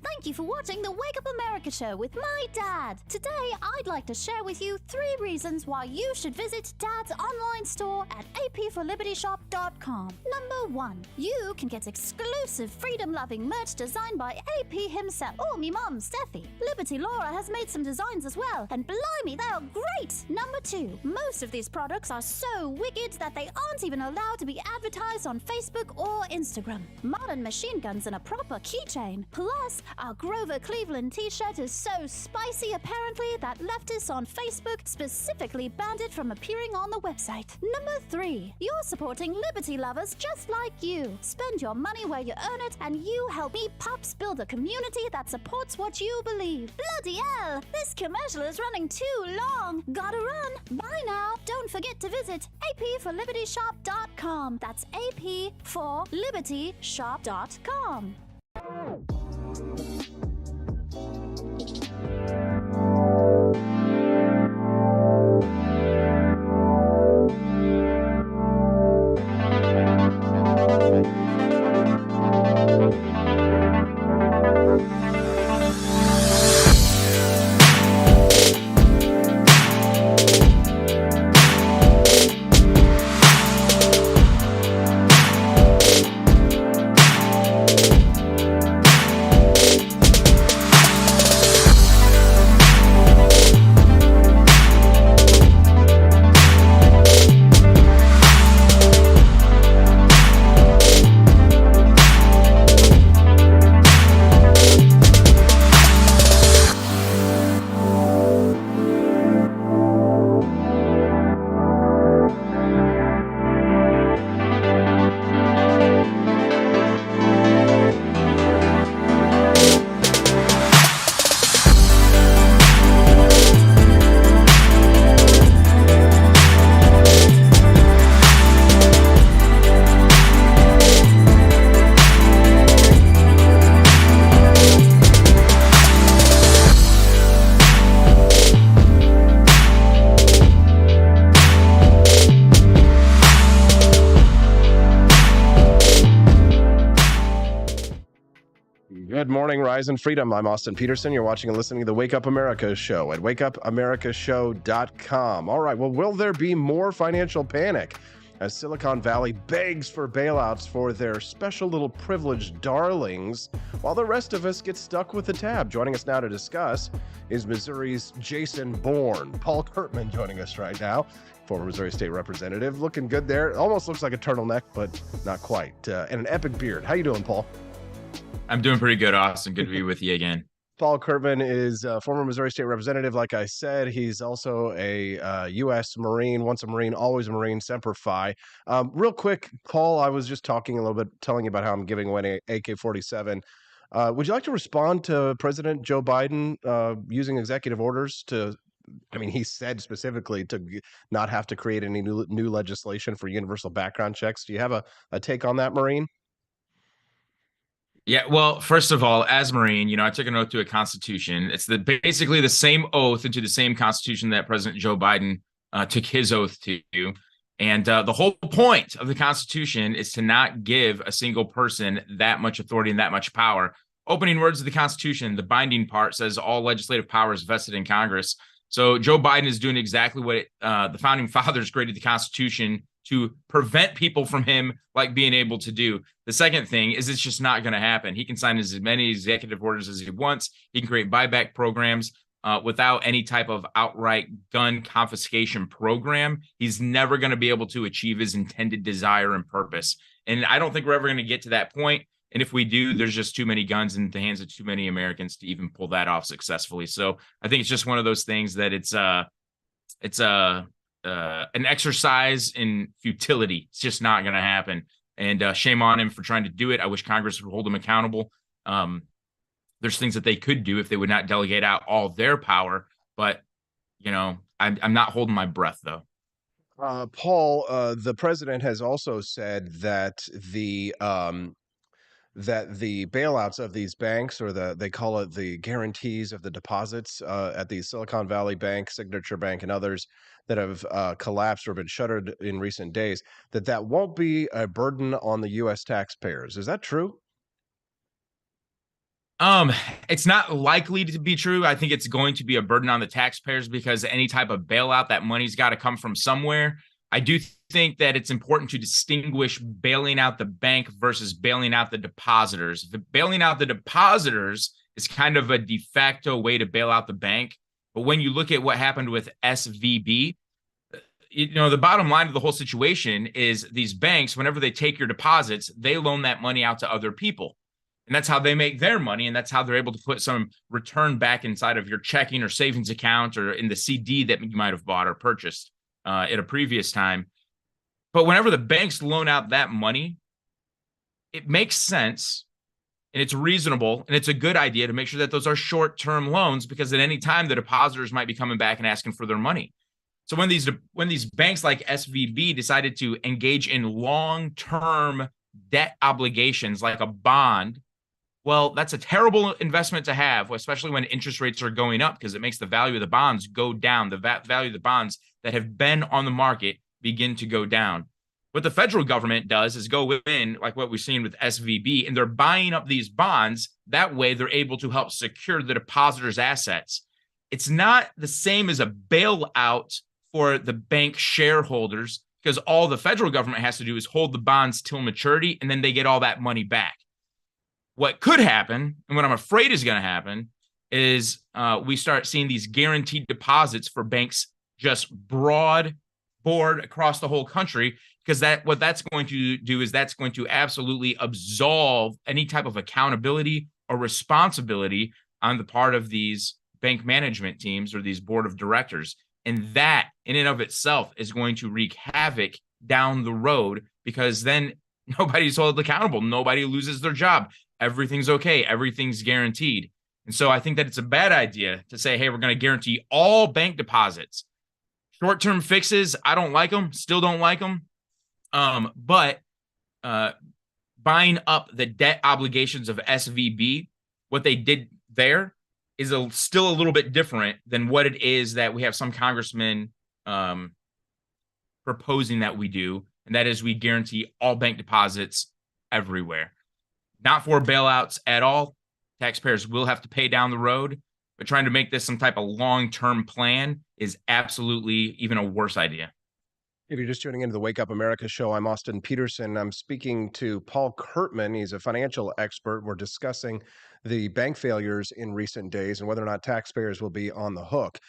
Thank you for watching the Wake Up America show with my dad. Today, I'd like to share with you 3 reasons why you should visit Dad's online store at apforlibertyshop.com. Number 1, you can get exclusive freedom-loving merch designed by AP himself or me mom, Steffi. Liberty Laura has made some designs as well, and blimey, they are great. Number 2, most of these products are so wicked that they aren't even allowed to be advertised on Facebook or Instagram. Modern machine guns and a proper keychain. Plus, our Grover Cleveland t-shirt is so spicy apparently that leftists on Facebook specifically banned it from appearing on the website. Number 3, you're supporting liberty lovers just like you. Spend your money where you earn it, and you help me Pops build a community that supports what you believe. Bloody hell, this commercial is running too long. Gotta run. Bye now. Don't forget to visit apforlibertyshop.com. That's apforlibertyshop.com. Good morning, Rise and Freedom. I'm Austin Peterson. You're watching and listening to the Wake Up America show at wakeupamericashow.com. All right, well, will there be more financial panic as Silicon Valley begs for bailouts for their special little privileged darlings while the rest of us get stuck with the tab? Joining us now to discuss is Missouri's Jason Bourne. Paul Kurtman joining us right now, former Missouri State Representative. Looking good there. Almost looks like a turtleneck, but not quite. And an epic beard. How you doing, Paul? I'm doing pretty good, Austin. Good to be with you again. Paul Kurtman is a former Missouri State Representative. Like I said, he's also a U.S. Marine, once a Marine, always a Marine, Semper Fi. Real quick, Paul, I was just talking a little bit, telling you about how I'm giving away an AK-47. Would you like to respond to President Joe Biden using executive orders to, I mean, he said specifically to not have to create any new legislation for universal background checks. Do you have a take on that, Marine? Yeah, well, first of all, as Marine, I took an oath to a constitution. It's basically the same oath into the same constitution that President Joe Biden took his oath to. And the whole point of the Constitution is to not give a single person that much authority and that much power. Opening words of the Constitution, the binding part says all legislative power is vested in Congress. So Joe Biden is doing exactly what the founding fathers created the Constitution to prevent people from him being able to do. The second thing is it's just not going to happen. He can sign as many executive orders as he wants. He can create buyback programs without any type of outright gun confiscation program. He's never going to be able to achieve his intended desire and purpose. And I don't think we're ever going to get to that point. And if we do, there's just too many guns in the hands of too many Americans to even pull that off successfully. So I think it's just one of those things that it's an exercise in futility. It's just not going to happen. And shame on him for trying to do it. I wish Congress would hold him accountable. There's things that they could do if they would not delegate out all their power. But, I'm not holding my breath, though. Paul, the president has also said that the bailouts of these banks, or they call it the guarantees of the deposits at the Silicon Valley Bank, Signature Bank, and others that have collapsed or been shuttered in recent days, that won't be a burden on the U.S. taxpayers. Is that true? It's not likely to be true. I think it's going to be a burden on the taxpayers because any type of bailout, that money's got to come from somewhere. I do think that it's important to distinguish bailing out the bank versus bailing out the depositors. Bailing out the depositors is kind of a de facto way to bail out the bank. But when you look at what happened with SVB, the bottom line of the whole situation is these banks, whenever they take your deposits, they loan that money out to other people. And that's how they make their money. And that's how they're able to put some return back inside of your checking or savings account or in the CD that you might have bought or purchased at a previous time. But whenever the banks loan out that money, it makes sense and it's reasonable and it's a good idea to make sure that those are short-term loans, because at any time the depositors might be coming back and asking for their money. So when these banks like SVB decided to engage in long-term debt obligations like a bond, well, that's a terrible investment to have, especially when interest rates are going up, because it makes the value of the bonds go down. The value of the bonds that have been on the market begin to go down. What the federal government does is go in, like what we've seen with SVB, and they're buying up these bonds. That way, they're able to help secure the depositors' assets. It's not the same as a bailout for the bank shareholders, because all the federal government has to do is hold the bonds till maturity, and then they get all that money back. What could happen, and what I'm afraid is going to happen, is we start seeing these guaranteed deposits for banks just broad board across the whole country, because what that's going to do is that's going to absolutely absolve any type of accountability or responsibility on the part of these bank management teams or these board of directors. And that in and of itself is going to wreak havoc down the road, because then nobody's held accountable. Nobody loses their job. Everything's okay. Everything's guaranteed. And so I think that it's a bad idea to say, hey, we're going to guarantee all bank deposits. Short-term fixes, I don't like them. Still don't like them. But buying up the debt obligations of SVB, what they did there is still a little bit different than what it is that we have some congressmen proposing that we do, and that is we guarantee all bank deposits everywhere. Not for bailouts at all. Taxpayers will have to pay down the road, but trying to make this some type of long-term plan is absolutely even a worse idea. If you're just tuning into the Wake Up America show, I'm Austin Peterson. I'm speaking to Paul Kurtman. He's a financial expert. We're discussing the bank failures in recent days and whether or not taxpayers will be on the hook.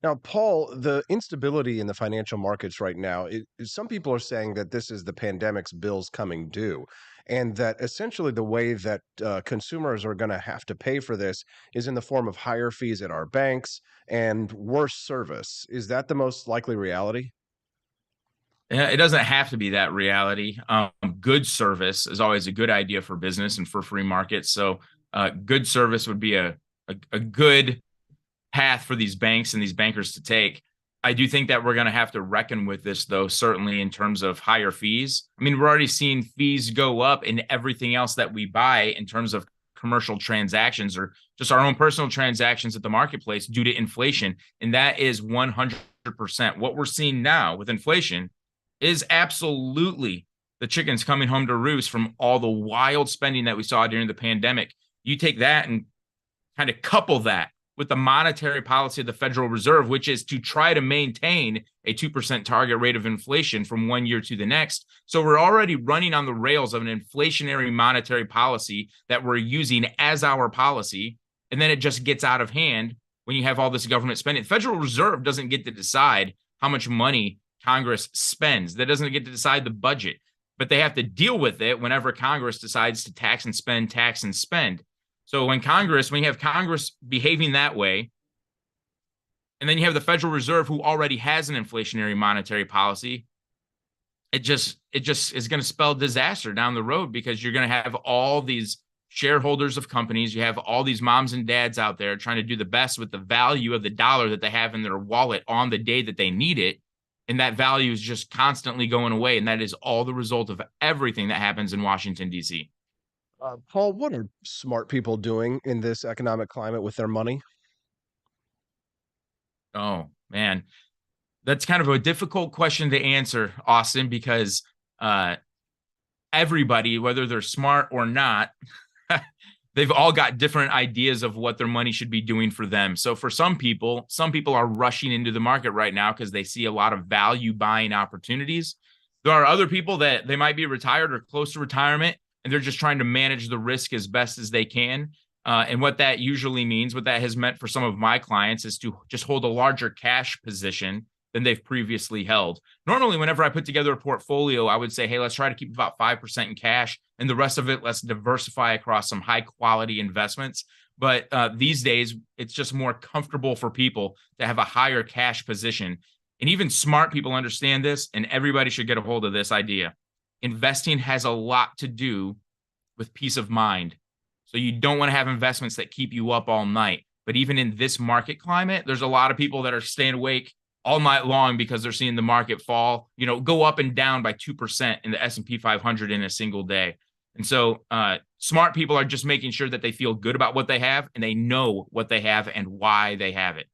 Now, Paul, the instability in the financial markets right now, some people are saying that this is the pandemic's bills coming due, and that essentially the way that consumers are going to have to pay for this is in the form of higher fees at our banks and worse service. Is that the most likely reality? It doesn't have to be that reality. Good service is always a good idea for business and for free markets. So good service would be a good path for these banks and these bankers to take. I do think that we're going to have to reckon with this, though, certainly in terms of higher fees. I mean, we're already seeing fees go up in everything else that we buy in terms of commercial transactions or just our own personal transactions at the marketplace due to inflation. And that is 100%. What we're seeing now with inflation is absolutely the chickens coming home to roost from all the wild spending that we saw during the pandemic. You take that and kind of couple that with the monetary policy of the Federal Reserve, which is to try to maintain a 2% target rate of inflation from one year to the next. So we're already running on the rails of an inflationary monetary policy that we're using as our policy. And then it just gets out of hand when you have all this government spending. The Federal Reserve doesn't get to decide how much money Congress spends. That doesn't get to decide the budget, but they have to deal with it whenever Congress decides to tax and spend. So when you have Congress behaving that way, and then you have the Federal Reserve who already has an inflationary monetary policy, it just is going to spell disaster down the road because you're going to have all these shareholders of companies. You have all these moms and dads out there trying to do the best with the value of the dollar that they have in their wallet on the day that they need it. And that value is just constantly going away. And that is all the result of everything that happens in Washington, D.C. Paul, what are smart people doing in this economic climate with their money? Oh, man. That's kind of a difficult question to answer, Austin, because everybody, whether they're smart or not, they've all got different ideas of what their money should be doing for them. So for some people are rushing into the market right now because they see a lot of value buying opportunities. There are other people that they might be retired or close to retirement, and they're just trying to manage the risk as best as they can. And what that usually means, what that has meant for some of my clients is to just hold a larger cash position than they've previously held. Normally, whenever I put together a portfolio, I would say, hey, let's try to keep about 5% in cash, and the rest of it, let's diversify across some high quality investments. But these days, it's just more comfortable for people to have a higher cash position. And even smart people understand this, and everybody should get a hold of this idea. Investing has a lot to do with peace of mind. So you don't want to have investments that keep you up all night. But even in this market climate, there's a lot of people that are staying awake all night long because they're seeing the market fall, go up and down by 2% in the S&P 500 in a single day. And so smart people are just making sure that they feel good about what they have and they know what they have and why they have it.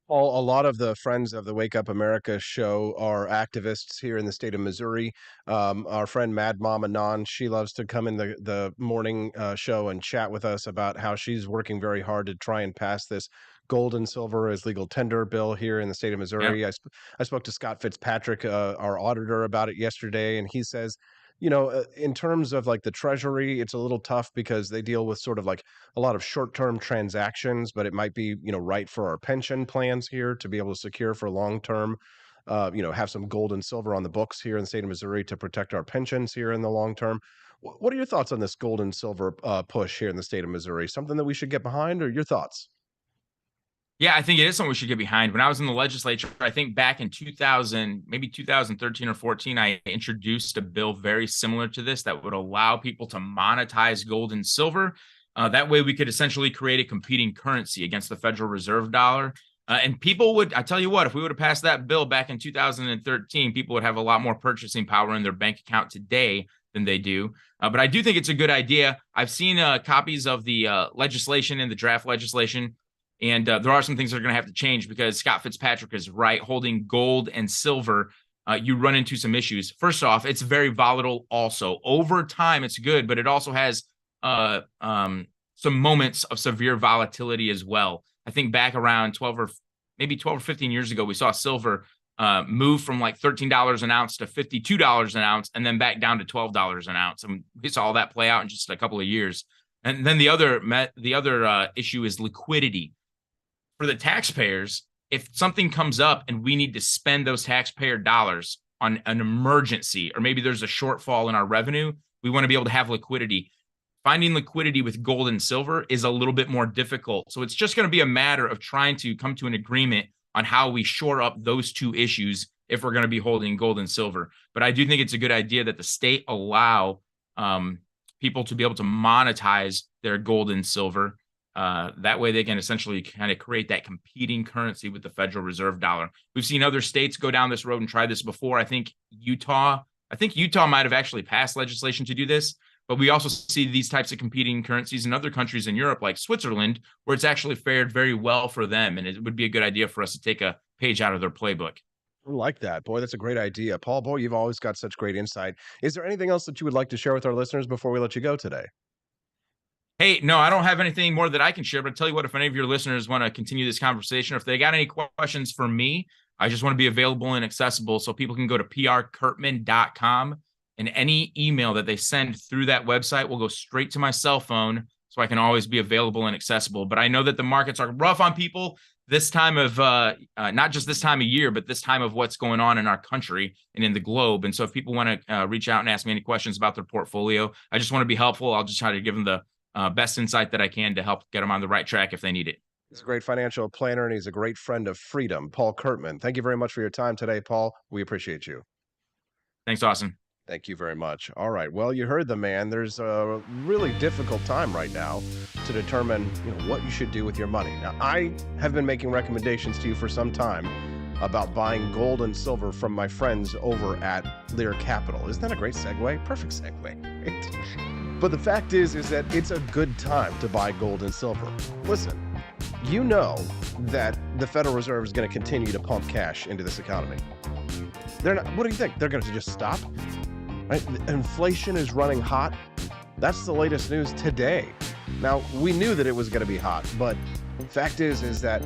Paul, a lot of the friends of the Wake Up America show are activists here in the state of Missouri. Our friend Mad Mama Non, she loves to come in the morning show and chat with us about how she's working very hard to try and pass this gold and silver as legal tender bill here in the state of Missouri. Yep. I spoke to Scott Fitzpatrick, our auditor, about it yesterday, and he says, in terms of like the Treasury, it's a little tough because they deal with sort of like a lot of short-term transactions, but it might be, right for our pension plans here to be able to secure for long-term, have some gold and silver on the books here in the state of Missouri to protect our pensions here in the long term. What are your thoughts on this gold and silver push here in the state of Missouri? Something that we should get behind, or your thoughts? Yeah, I think it is something we should get behind. When I was in the legislature, I think back in 2000, maybe 2013 or 14, I introduced a bill very similar to this that would allow people to monetize gold and silver. That way we could essentially create a competing currency against the Federal Reserve dollar. And people would, I tell you what, if we would have passed that bill back in 2013, people would have a lot more purchasing power in their bank account today than they do. But I do think it's a good idea. I've seen copies of the legislation and the draft legislation. And there are some things that are going to have to change because Scott Fitzpatrick is right. Holding gold and silver, you run into some issues. First off, it's very volatile also. Over time, it's good, but it also has some moments of severe volatility as well. I think back around 12 or 15 years ago, we saw silver move from like $13 an ounce to $52 an ounce and then back down to $12 an ounce. And we saw all that play out in just a couple of years. And then the other issue is liquidity. For the taxpayers, if something comes up and we need to spend those taxpayer dollars on an emergency, or maybe there's a shortfall in our revenue, we want to be able to have liquidity. Finding liquidity with gold and silver is a little bit more difficult. So it's just going to be a matter of trying to come to an agreement on how we shore up those two issues if we're going to be holding gold and silver. But I do think it's a good idea that the state allow people to be able to monetize their gold and silver. That way they can essentially kind of create that competing currency with the Federal Reserve dollar. We've seen other states go down this road and try this before. I think Utah might have actually passed legislation to do this, but we also see these types of competing currencies in other countries in Europe, like Switzerland, where it's actually fared very well for them. And it would be a good idea for us to take a page out of their playbook. I like that. Boy, that's a great idea. Paul, boy, you've always got such great insight. Is there anything else that you would like to share with our listeners before we let you go today? Hey, no, I don't have anything more that I can share, but I'll tell you what, if any of your listeners want to continue this conversation, or if they got any questions for me, I just want to be available and accessible. So people can go to prkurtman.com, and any email that they send through that website will go straight to my cell phone, so I can always be available and accessible. But I know that the markets are rough on people this time of, not just this time of year, but this time of what's going on in our country and in the globe. And so if people want to reach out and ask me any questions about their portfolio, I just want to be helpful. I'll just try to give them the best insight that I can to help get them on the right track if they need it. He's a great financial planner, and he's a great friend of freedom, Paul Kurtman. Thank you very much for your time today, Paul. We appreciate you. Thanks, Austin. Thank you very much. All right. Well, you heard the man. There's a really difficult time right now to determine, what you should do with your money. Now, I have been making recommendations to you for some time about buying gold and silver from my friends over at Lear Capital. Isn't that a great segue? Perfect segue. Right? But the fact is that it's a good time to buy gold and silver. Listen, you know that the Federal Reserve is going to continue to pump cash into this economy. They're not. What do you think? They're going to just stop? Right? Inflation is running hot. That's the latest news today. Now, we knew that it was going to be hot, but the fact is that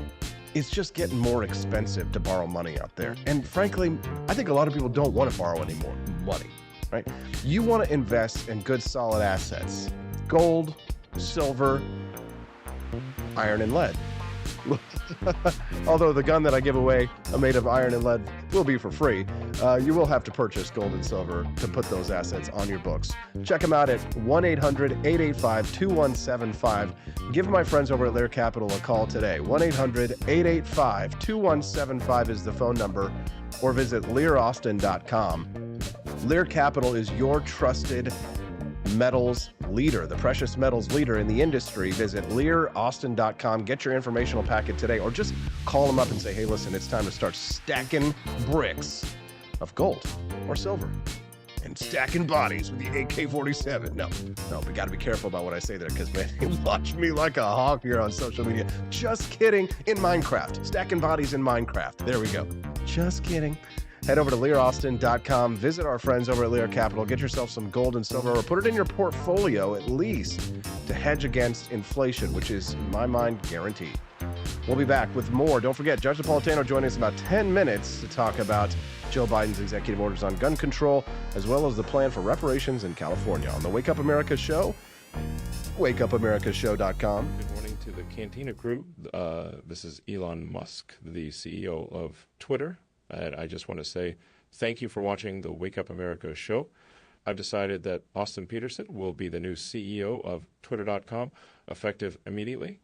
it's just getting more expensive to borrow money out there. And frankly, I think a lot of people don't want to borrow any more money, right? You want to invest in good, solid assets. Gold, silver, iron, and lead. Although the gun that I give away made of iron and lead will be for free, you will have to purchase gold and silver to put those assets on your books. Check them out at 1-800-885-2175. Give my friends over at Lear Capital a call today. 1-800-885-2175 is the phone number, or visit learaustin.com. Lear Capital is your trusted metals leader, the precious metals leader in the industry. Visit learaustin.com. Get your informational packet today, or just call them up and say, hey, listen, it's time to start stacking bricks of gold or silver and stacking bodies with the AK-47. No, we got to be careful about what I say there, because, man, they watch me like a hawk here on social media. Just kidding. In Minecraft. Stacking bodies in Minecraft. There we go. Just kidding. Head over to learaustin.com, visit our friends over at Lear Capital, get yourself some gold and silver, or put it in your portfolio at least to hedge against inflation, which is, in my mind, guaranteed. We'll be back with more. Don't forget, Judge Napolitano joining us in about 10 minutes to talk about Joe Biden's executive orders on gun control, as well as the plan for reparations in California on the Wake Up America Show, wakeupAmericaShow.com. Good morning to the Cantina crew. This is Elon Musk, the CEO of Twitter. And I just want to say thank you for watching the Wake Up America show. I've decided that Austin Peterson will be the new CEO of Twitter.com, effective immediately.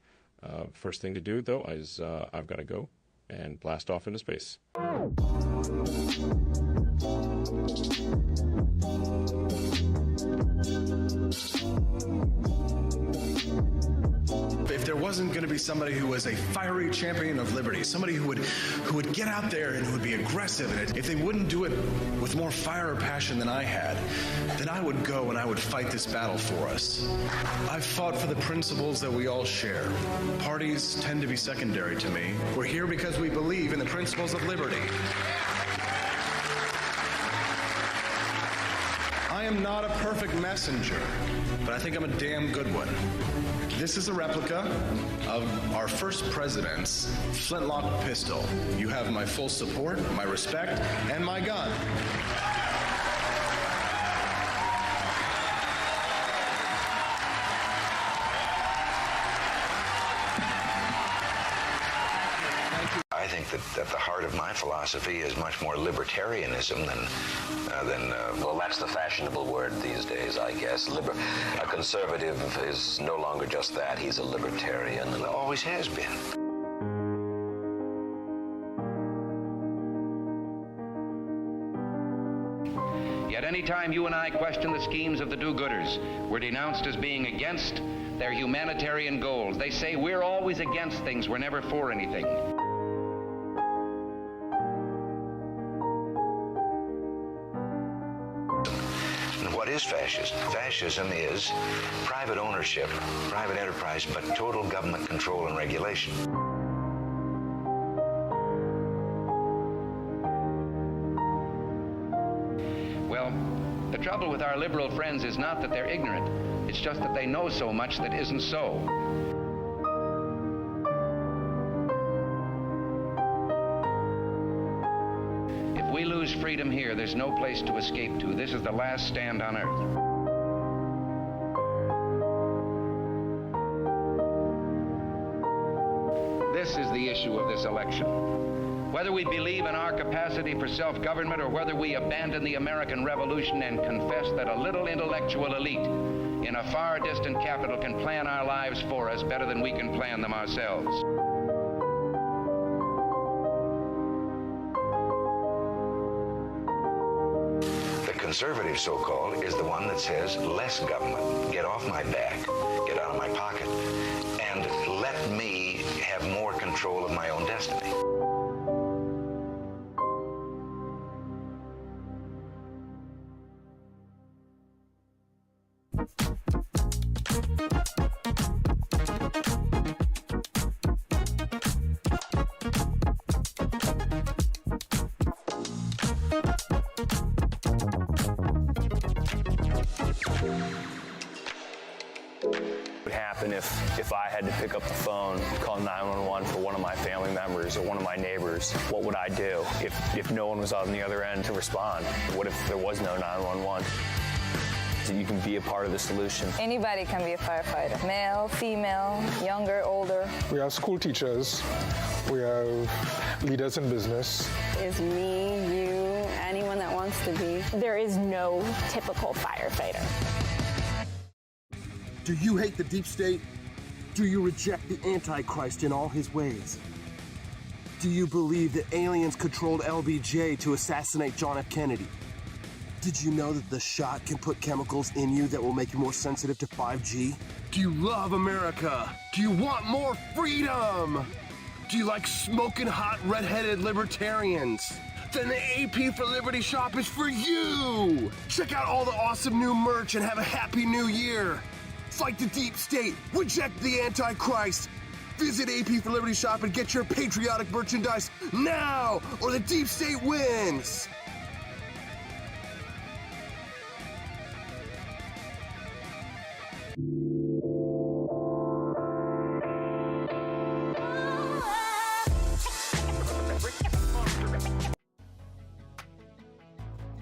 First thing to do, though, is I've got to go and blast off into space. If there wasn't going to be somebody who was a fiery champion of liberty, somebody who would get out there and who would be aggressive, and if they wouldn't do it with more fire or passion than I had, then I would go and I would fight this battle for us. I've fought for the principles that we all share. Parties tend to be secondary to me. We're here because we believe in the principles of liberty. I am not a perfect messenger, but I think I'm a damn good one. This is a replica of our first president's flintlock pistol. You have my full support, my respect, and my gun. I think that at the heart of my philosophy is much more libertarianism than well, that's the fashionable word these days, I guess. A conservative is no longer just that. He's a libertarian. And always has been. Yet any time you and I question the schemes of the do-gooders, we're denounced as being against their humanitarian goals. They say we're always against things, we're never for anything. And what is fascism? Fascism is private ownership, private enterprise, but total government control and regulation. Well, the trouble with our liberal friends is not that they're ignorant. It's just that they know so much that isn't so. If we lose freedom here, there's no place to escape to. This is the last stand on earth. This is the issue of this election. Whether we believe in our capacity for self-government or whether we abandon the American Revolution and confess that a little intellectual elite in a far distant capital can plan our lives for us better than we can plan them ourselves. The conservative, so-called, is the one that says less government, get off my back, get out of my pocket, and let me have more control of my own destiny. What would happen if I had to pick up the phone, call 911 for one of my family members or one of my neighbors? What would I do if no one was on the other end to respond? What if there was no 911? So you can be a part of the solution. Anybody can be a firefighter. Male, female, younger, older. We have school teachers. We have leaders in business. Is me, you, anyone that wants to be. There is no typical firefighter. Do you hate the deep state? Do you reject the Antichrist in all his ways? Do you believe that aliens controlled LBJ to assassinate John F. Kennedy? Did you know that the shot can put chemicals in you that will make you more sensitive to 5G? Do you love America? Do you want more freedom? Do you like smoking hot red-headed libertarians? Then the AP for Liberty shop is for you! Check out all the awesome new merch and have a happy new year! Fight the deep state, reject the Antichrist! Visit AP for Liberty shop and get your patriotic merchandise now, or the deep state wins!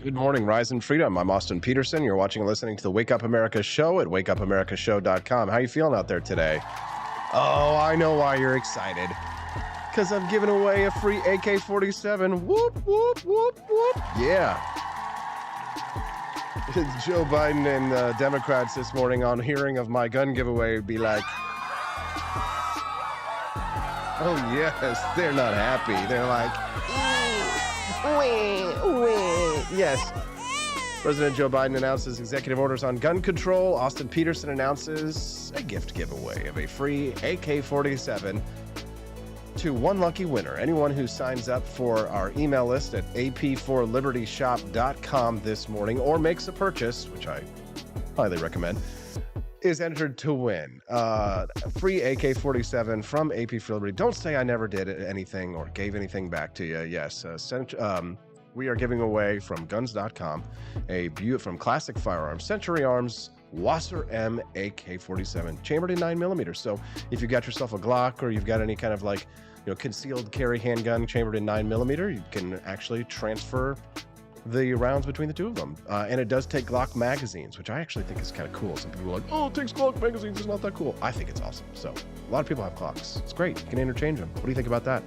Good morning, Rise and Freedom. I'm Austin Peterson. You're watching and listening to the Wake Up America show at wakeupAmericaShow.com. How you feeling out there today? Oh, I know why you're excited. Because I'm giving away a free AK-47. Whoop, whoop, whoop, whoop. Yeah. Joe Biden and Democrats this morning on hearing of my gun giveaway would be like, oh, yes, they're not happy. They're like, yes. President Joe Biden announces executive orders on gun control. Austin Peterson announces a gift giveaway of a free AK-47 to one lucky winner. Anyone who signs up for our email list at ap4libertyshop.com this morning or makes a purchase, which I highly recommend, is entered to win a free AK-47 from AP for Liberty. Don't say I never did anything or gave anything back to you. Yes, we are giving away from guns.com from Classic Firearms, Century Arms, Wasser M AK-47, chambered in 9mm. So if you got yourself a Glock or you've got any kind of concealed carry handgun chambered in 9mm, you can actually transfer the rounds between the two of them. And it does take Glock magazines, which I actually think is kind of cool. Some people are like, oh, it takes Glock magazines, it's not that cool. I think it's awesome. So a lot of people have Glocks. It's great. You can interchange them. What do you think about that?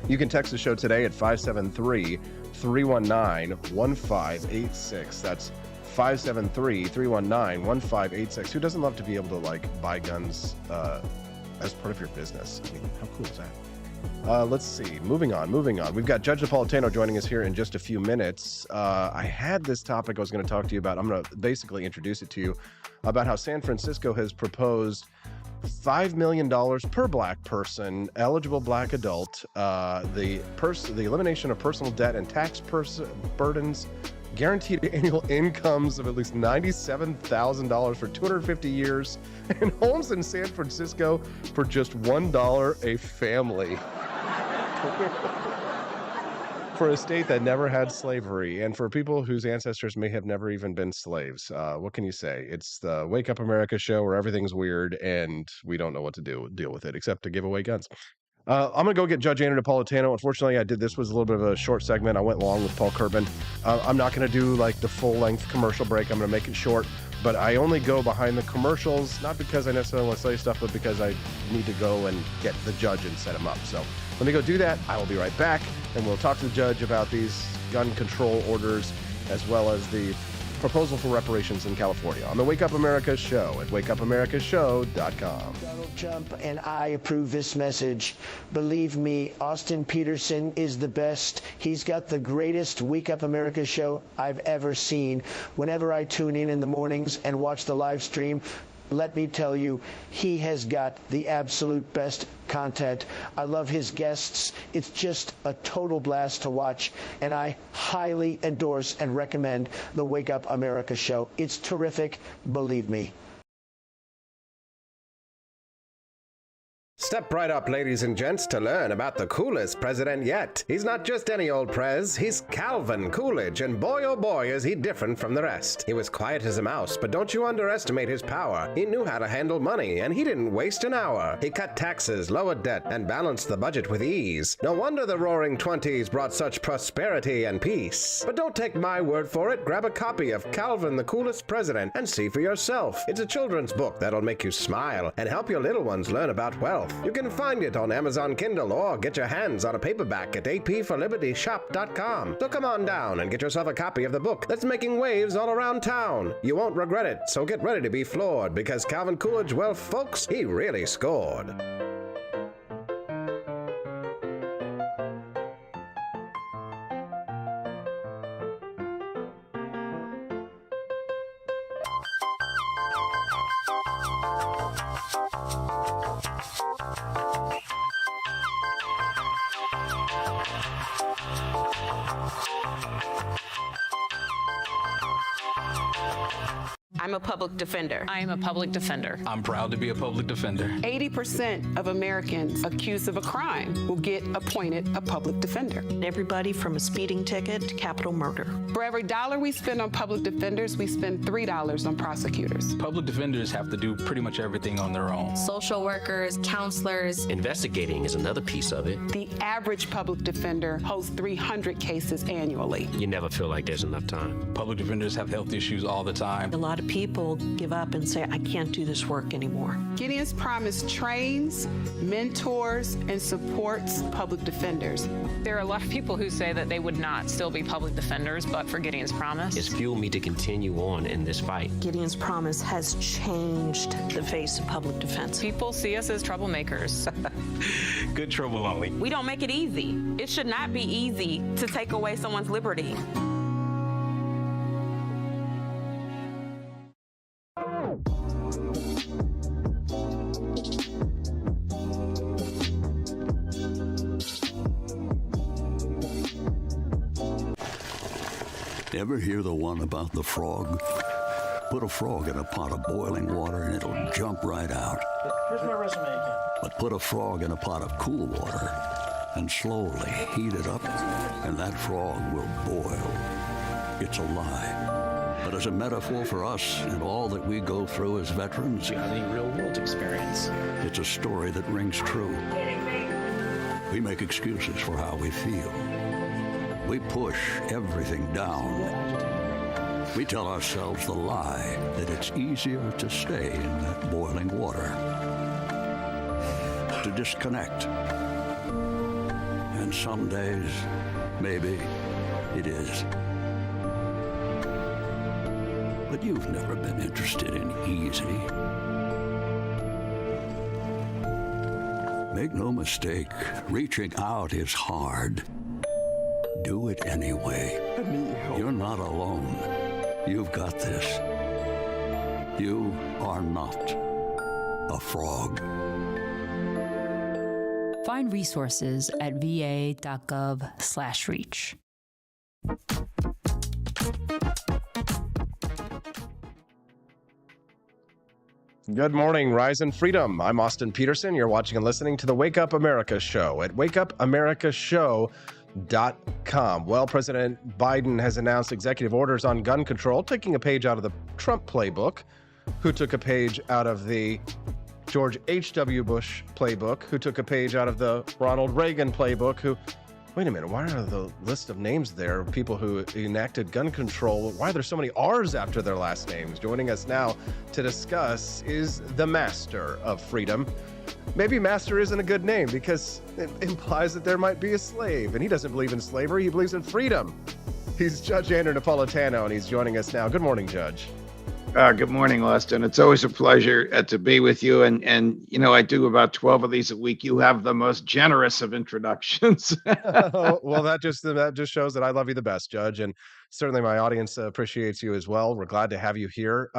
You can text the show today at 573-319-1586. That's 573-319-1586. Who doesn't love to be able to buy guns as part of your business? I mean, how cool is that? Let's see. Moving on. We've got Judge Napolitano joining us here in just a few minutes. I had this topic I was going to talk to you about. I'm going to basically introduce it to you about how San Francisco has proposed $5 million per black person, eligible black adult, the elimination of personal debt and tax burdens, guaranteed annual incomes of at least $97,000 for 250 years, and homes in San Francisco for just $1 a family. For a state that never had slavery, and for people whose ancestors may have never even been slaves. What can you say? It's the Wake Up America show where everything's weird and we don't know what to deal with it except to give away guns. I'm going to go get Judge Andrew Napolitano. Unfortunately, this was a little bit of a short segment. I went long with Paul Kerben. I'm not going to do the full-length commercial break. I'm going to make it short, but I only go behind the commercials, not because I necessarily want to say stuff, but because I need to go and get the judge and set him up. So let me go do that. I will be right back, and we'll talk to the judge about these gun control orders as well as the proposal for reparations in California on the Wake Up America show at wakeupAmericaShow.com. Donald Trump and I approve this message. Believe me, Austin Peterson is the best. He's got the greatest Wake Up America show I've ever seen. Whenever I tune in the mornings and watch the live stream, let me tell you, he has got the absolute best content. I love his guests. It's just a total blast to watch, and I highly endorse and recommend the Wake Up America show. It's terrific, believe me. Step right up, ladies and gents, to learn about the coolest president yet. He's not just any old prez, he's Calvin Coolidge, and boy oh boy is he different from the rest. He was quiet as a mouse, but don't you underestimate his power. He knew how to handle money, and he didn't waste an hour. He cut taxes, lowered debt, and balanced the budget with ease. No wonder the Roaring Twenties brought such prosperity and peace. But don't take my word for it. Grab a copy of Calvin the Coolest President and see for yourself. It's a children's book that'll make you smile and help your little ones learn about wealth. You can find it on Amazon Kindle or get your hands on a paperback at apforlibertyshop.com. So come on down and get yourself a copy of the book that's making waves all around town. You won't regret it, so get ready to be floored because Calvin Coolidge, well, folks, he really scored. I'm a public defender. I am a public defender. I'm proud to be a public defender. 80% of Americans accused of a crime will get appointed a public defender. Everybody from a speeding ticket to capital murder. For every dollar we spend on public defenders, we spend $3 on prosecutors. Public defenders have to do pretty much everything on their own. Social workers, counselors. Investigating is another piece of it. The average public defender holds 300 cases annually. You never feel like there's enough time. Public defenders have health issues all the time. A lot of people give up and say, I can't do this work anymore. Gideon's Promise trains, mentors, and supports public defenders. There are a lot of people who say that they would not still be public defenders, but for Gideon's Promise. It's fueled me to continue on in this fight. Gideon's Promise has changed the face of public defense. People see us as troublemakers. Good trouble only. We don't make it easy. It should not be easy to take away someone's liberty. Ever hear the one about the frog? Put a frog in a pot of boiling water and it'll jump right out. Here's my resume again. But put a frog in a pot of cool water and slowly heat it up, and that frog will boil. It's a lie. But as a metaphor for us and all that we go through as veterans, you have any real-world experience. It's a story that rings true. We make excuses for how we feel. We push everything down. We tell ourselves the lie that it's easier to stay in that boiling water, to disconnect, And some days, maybe it is. But you've never been interested in easy. Make no mistake, reaching out is hard. Do it anyway. You're not alone. You've got this. You are not a frog. Find resources at va.gov/reach. Good morning, Rise and Freedom. I'm Austin Peterson. You're watching and listening to the Wake Up America Show at wakeupAmericaShow.com. Well, President Biden has announced executive orders on gun control, taking a page out of the Trump playbook, who took a page out of the George H.W. Bush playbook, who took a page out of the Ronald Reagan playbook, who... Wait a minute, why are the list of names there, people who enacted gun control, why are there so many R's after their last names? Joining us now to discuss is the Master of Freedom. Maybe Master isn't a good name because it implies that there might be a slave, and he doesn't believe in slavery, he believes in freedom. He's Judge Andrew Napolitano, and he's joining us now. Good morning, Judge. Good morning, Austin. It's always a pleasure to be with you. And you know, I do about 12 of these a week. You have the most generous of introductions. Well, that just shows that I love you the best, Judge. And certainly my audience appreciates you as well. We're glad to have you here.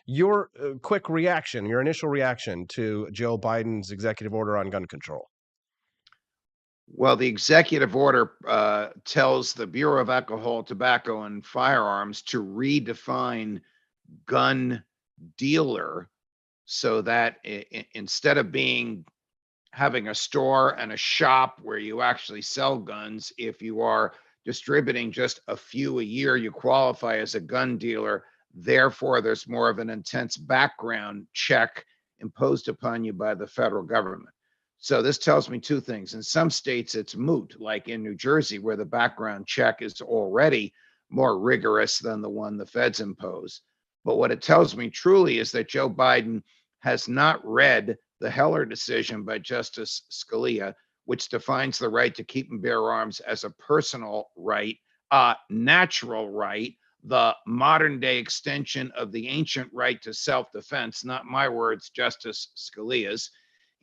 Your quick reaction, your initial reaction to Joe Biden's executive order on gun control. Well, the executive order tells the Bureau of Alcohol, Tobacco, and Firearms to redefine gun dealer so that instead of having a store and a shop where you actually sell guns, if you are distributing just a few a year, you qualify as a gun dealer. Therefore, there's more of an intense background check imposed upon you by the federal government. So this tells me two things. In some states, it's moot, like in New Jersey, where the background check is already more rigorous than the one the feds impose. But what it tells me truly is that Joe Biden has not read the Heller decision by Justice Scalia, which defines the right to keep and bear arms as a personal right, a natural right, the modern day extension of the ancient right to self-defense, not my words, Justice Scalia's,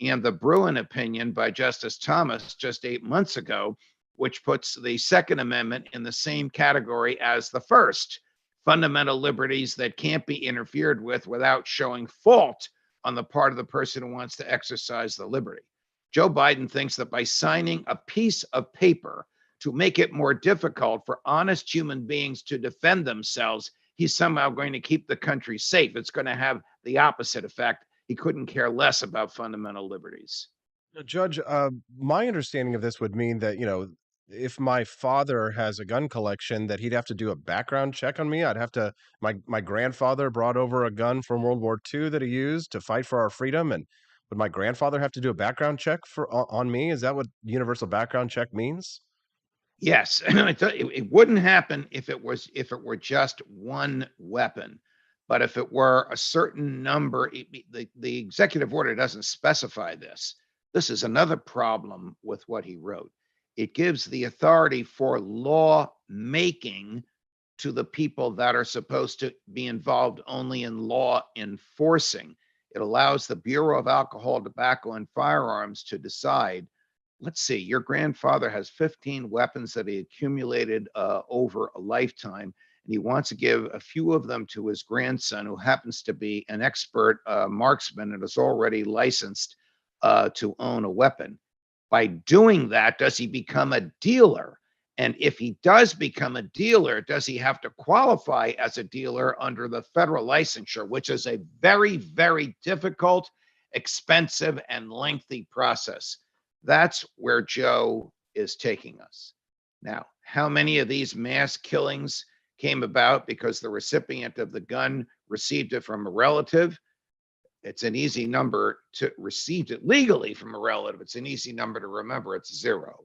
and the Bruin opinion by Justice Thomas just 8 months ago, which puts the Second Amendment in the same category as the First. Fundamental liberties that can't be interfered with without showing fault on the part of the person who wants to exercise the liberty. Joe Biden thinks that by signing a piece of paper to make it more difficult for honest human beings to defend themselves, he's somehow going to keep the country safe. It's going to have the opposite effect. He couldn't care less about fundamental liberties. Judge, my understanding of this would mean that, if my father has a gun collection, that he'd have to do a background check on me. I'd have to, my grandfather brought over a gun from World War II that he used to fight for our freedom. And would my grandfather have to do a background check on me? Is that what universal background check means? Yes, it wouldn't happen if it were just one weapon. But if it were a certain number, the executive order doesn't specify this. This is another problem with what he wrote. It gives the authority for law making to the people that are supposed to be involved only in law enforcing. It allows the Bureau of Alcohol, Tobacco, and Firearms to decide, let's see, your grandfather has 15 weapons that he accumulated over a lifetime, and he wants to give a few of them to his grandson, who happens to be an expert marksman and is already licensed to own a weapon. By doing that, does he become a dealer? And if he does become a dealer, does he have to qualify as a dealer under the federal licensure, which is a very, very difficult, expensive, and lengthy process? That's where Joe is taking us. Now, how many of these mass killings came about because the recipient of the gun received it from a relative? It's an easy number to receive it legally from a relative. It's an easy number to remember. It's zero.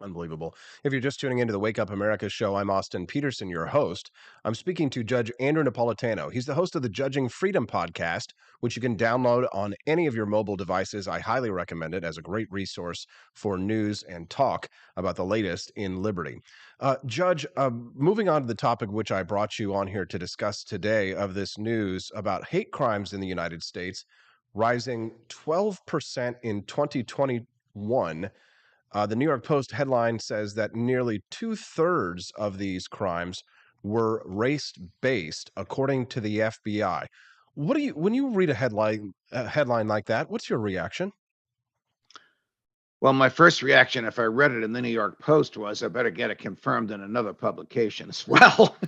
Unbelievable. If you're just tuning into the Wake Up America show, I'm Austin Peterson, your host. I'm speaking to Judge Andrew Napolitano. He's the host of the Judging Freedom podcast, which you can download on any of your mobile devices. I highly recommend it as a great resource for news and talk about the latest in liberty. Judge, moving on to the topic which I brought you on here to discuss today of this news about hate crimes in the United States rising 12% in 2021. The New York Post headline says that nearly 2/3 of these crimes were race-based, according to the FBI. When you read a headline like that, what's your reaction? Well, my first reaction, if I read it in the New York Post, was I better get it confirmed in another publication as well.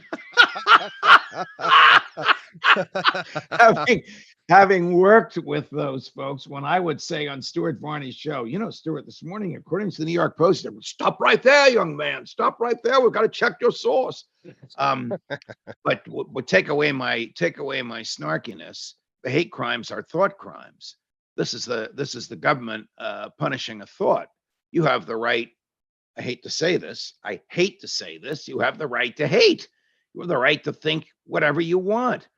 having worked with those folks, when I would say on Stuart Varney's show, Stuart, this morning, according to the New York Post, they would, stop right there, young man, stop right there. We've got to check your source. But would take away my snarkiness. The hate crimes are thought crimes. This is the government punishing a thought. You have the right. I hate to say this. You have the right to hate. You have the right to think whatever you want.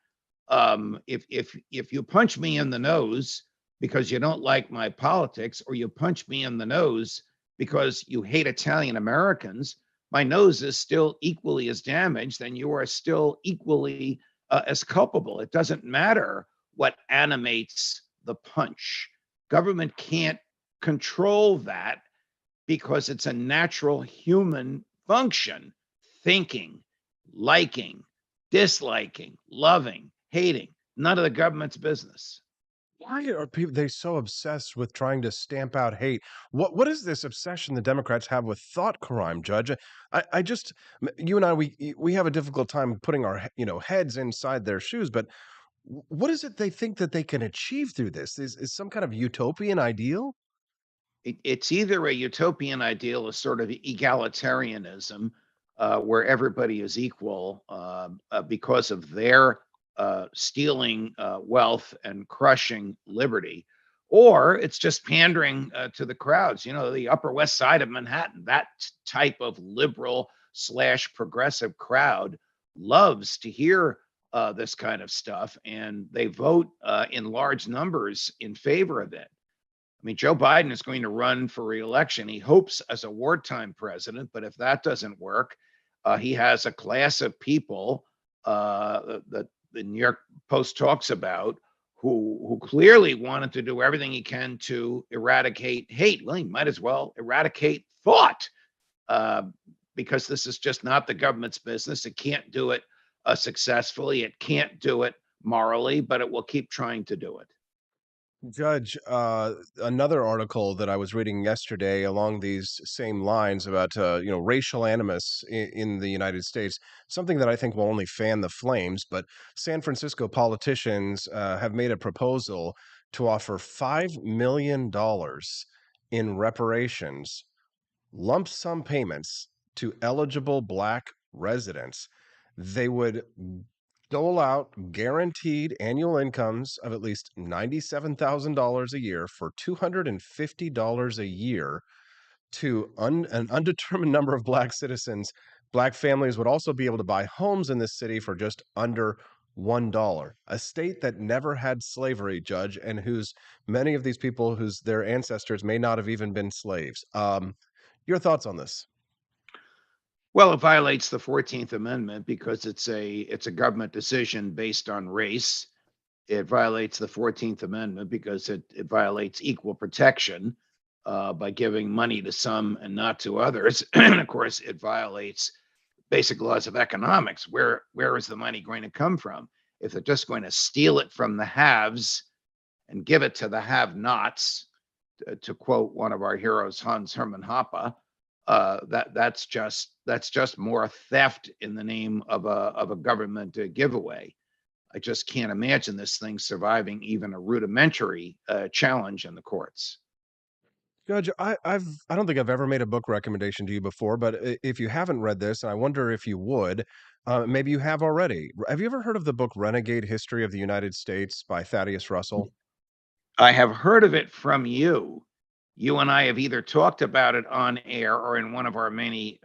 If you punch me in the nose because you don't like my politics, or you punch me in the nose because you hate Italian Americans, my nose is still equally as damaged, and you are still equally as culpable. It doesn't matter what animates the punch. Government can't control that because it's a natural human function. Thinking, liking, disliking, loving, hating. None of the government's business. Why are they so obsessed with trying to stamp out hate? What is this obsession the Democrats have with thought crime, Judge? I just, you and I, we have a difficult time putting our heads inside their shoes. But what is it they think that they can achieve through this? Is some kind of utopian ideal? It's either a utopian ideal, a sort of egalitarianism, where everybody is equal because of their stealing wealth and crushing liberty, or it's just pandering to the crowds. The Upper West Side of Manhattan, that type of liberal / progressive crowd loves to hear this kind of stuff, and they vote in large numbers in favor of it. I mean, Joe Biden is going to run for re-election. He hopes as a wartime president, but if that doesn't work, he has a class of people that the New York Post talks about who clearly wanted to do everything he can to eradicate hate. Well, he might as well eradicate thought, because this is just not the government's business. It can't do it successfully. It can't do it morally, but it will keep trying to do it. Judge, another article that I was reading yesterday along these same lines about racial animus in the United States, something that I think will only fan the flames. But San Francisco politicians have made a proposal to offer $5 million in reparations, lump sum payments to eligible Black residents. They would dole out guaranteed annual incomes of at least $97,000 a year for $250 a year to an undetermined number of Black citizens. Black families would also be able to buy homes in this city for just under $1. A state that never had slavery, Judge, and whose many of these people whose their ancestors may not have even been slaves. Your thoughts on this? Well, it violates the 14th Amendment because it's a government decision based on race. It violates the 14th Amendment because it violates equal protection by giving money to some and not to others. And of course, it violates basic laws of economics. Where is the money going to come from? If they're just going to steal it from the haves and give it to the have-nots, to quote one of our heroes, Hans Hermann Hoppe, that's just more theft in the name of a government giveaway. I just can't imagine this thing surviving even a rudimentary challenge in the courts. Judge, I don't think I've ever made a book recommendation to you before, but if you haven't read this, and I wonder if you would, maybe you have already. Have you ever heard of the book Renegade History of the United States by Thaddeus Russell? I have heard of it from you. You and I have either talked about it on air or in one of our many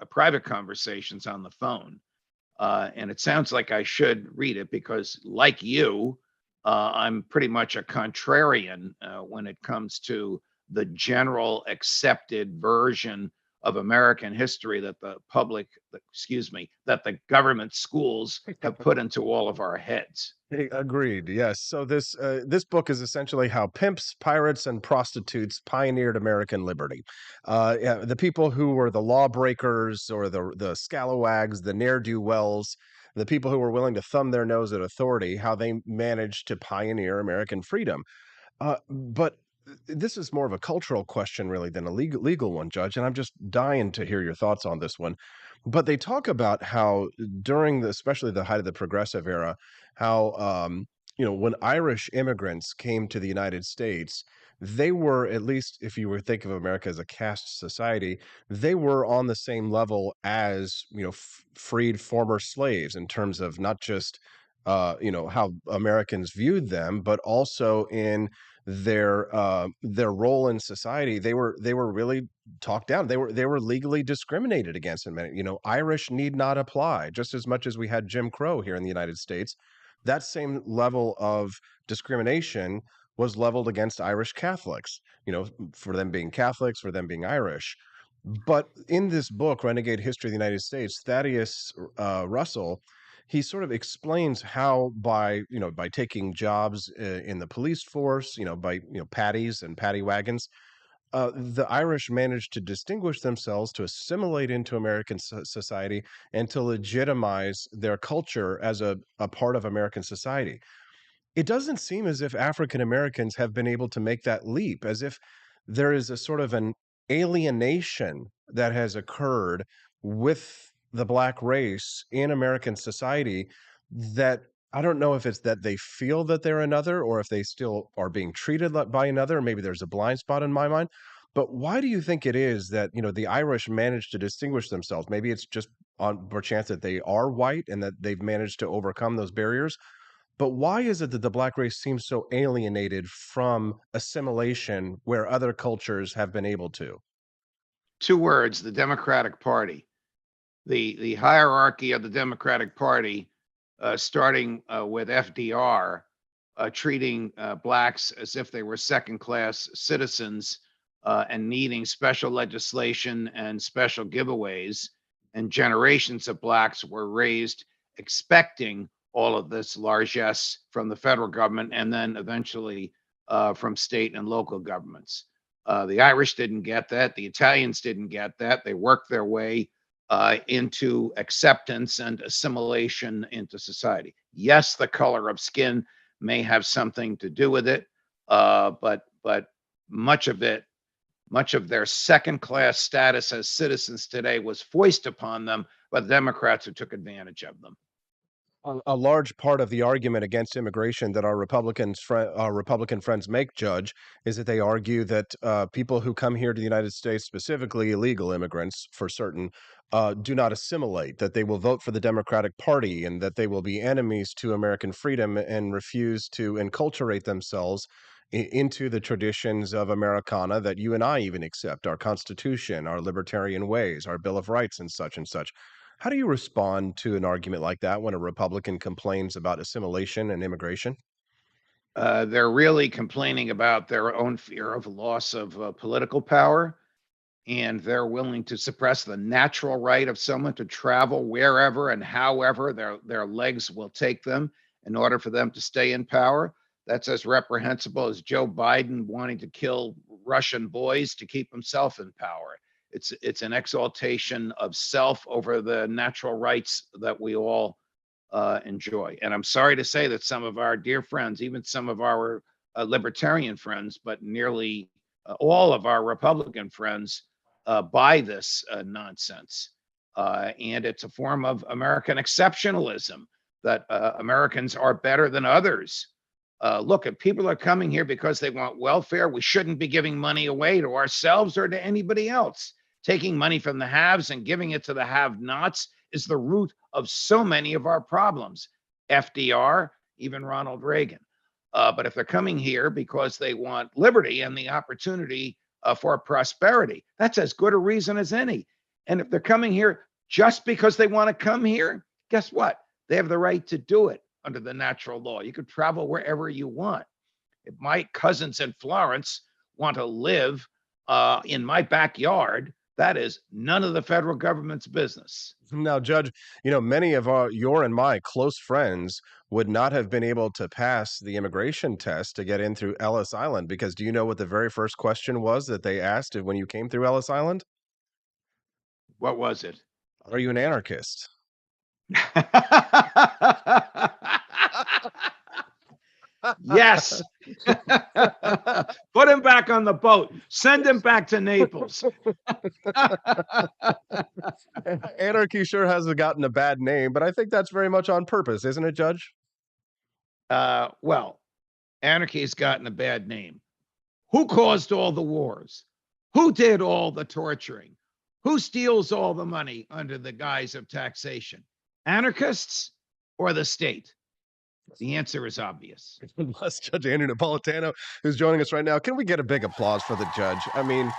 private conversations on the phone. And it sounds like I should read it because, like you, I'm pretty much a contrarian when it comes to the general accepted version of American history that that the government schools have put into all of our heads. Agreed. Yes. So this book is essentially how pimps, pirates, and prostitutes pioneered American liberty. Yeah, the people who were the lawbreakers or the scalawags, the ne'er do wells, the people who were willing to thumb their nose at authority, how they managed to pioneer American freedom. But this is more of a cultural question, really, than a legal one, Judge. And I'm just dying to hear your thoughts on this one. But they talk about how during especially the height of the progressive era, how when Irish immigrants came to the United States, they were, at least if you were think of America as a caste society, they were on the same level as freed former slaves in terms of not just how Americans viewed them, but also in their role in society. They were really talked down. They were legally discriminated against in many. Irish need not apply, just as much as we had Jim Crow here in the United States. That same level of discrimination was leveled against Irish Catholics, for them being Catholics, for them being Irish. But in this book, Renegade History of the United States, Thaddeus Russell, he sort of explains how by taking jobs in the police force, by paddies and paddy wagons, the Irish managed to distinguish themselves, to assimilate into American society, and to legitimize their culture as a part of American society. It doesn't seem as if African Americans have been able to make that leap, as if there is a sort of an alienation that has occurred with the black race in American society, that I don't know if it's that they feel that they're another or if they still are being treated by another. Maybe there's a blind spot in my mind. But why do you think it is that, the Irish managed to distinguish themselves? Maybe it's just on chance that they are white and that they've managed to overcome those barriers. But why is it that the black race seems so alienated from assimilation where other cultures have been able to? Two words: the Democratic Party. The hierarchy of the Democratic Party, starting with FDR, treating blacks as if they were second-class citizens and needing special legislation and special giveaways. And generations of blacks were raised expecting all of this largesse from the federal government and then eventually from state and local governments. The Irish didn't get that. The Italians didn't get that. They worked their way into acceptance and assimilation into society. Yes, the color of skin may have something to do with it, but much of their second-class status as citizens today was foisted upon them by the Democrats who took advantage of them. A large part of the argument against immigration that our Republican friends make, Judge, is that they argue that people who come here to the United States, specifically illegal immigrants for certain, do not assimilate, that they will vote for the Democratic Party, and that they will be enemies to American freedom and refuse to enculturate themselves into the traditions of Americana that you and I even accept, our Constitution, our libertarian ways, our Bill of Rights, and such and such. How do you respond to an argument like that when a Republican complains about assimilation and immigration? They're really complaining about their own fear of loss of political power, and they're willing to suppress the natural right of someone to travel wherever and however their legs will take them in order for them to stay in power. That's as reprehensible as Joe Biden wanting to kill Russian boys to keep himself in power. It's an exaltation of self over the natural rights that we all enjoy. And I'm sorry to say that some of our dear friends, even some of our libertarian friends, but nearly all of our Republican friends buy this nonsense. And it's a form of American exceptionalism that Americans are better than others. Look, if people are coming here because they want welfare, we shouldn't be giving money away to ourselves or to anybody else. Taking money from the haves and giving it to the have-nots is the root of so many of our problems. FDR, even Ronald Reagan. But if they're coming here because they want liberty and the opportunity for prosperity. That's as good a reason as any. And if they're coming here just because they want to come here, guess what? They have the right to do it under the natural law. You could travel wherever you want. If my cousins in Florence want to live in my backyard, that is none of the federal government's business. Now, Judge, many of your and my close friends would not have been able to pass the immigration test to get in through Ellis Island, because do you know what the very first question was that they asked when you came through Ellis Island? What was it? Are you an anarchist? Yes. Put him back on the boat. Send him back to Naples. Anarchy sure has gotten a bad name, but I think that's very much on purpose, isn't it, Judge? Well, anarchy has gotten a bad name. Who caused all the wars? Who did all the torturing? Who steals all the money under the guise of taxation? Anarchists or the state? The answer is obvious. Unless Judge Andrew Napolitano, who's joining us right now. Can we get a big applause for the judge? I mean,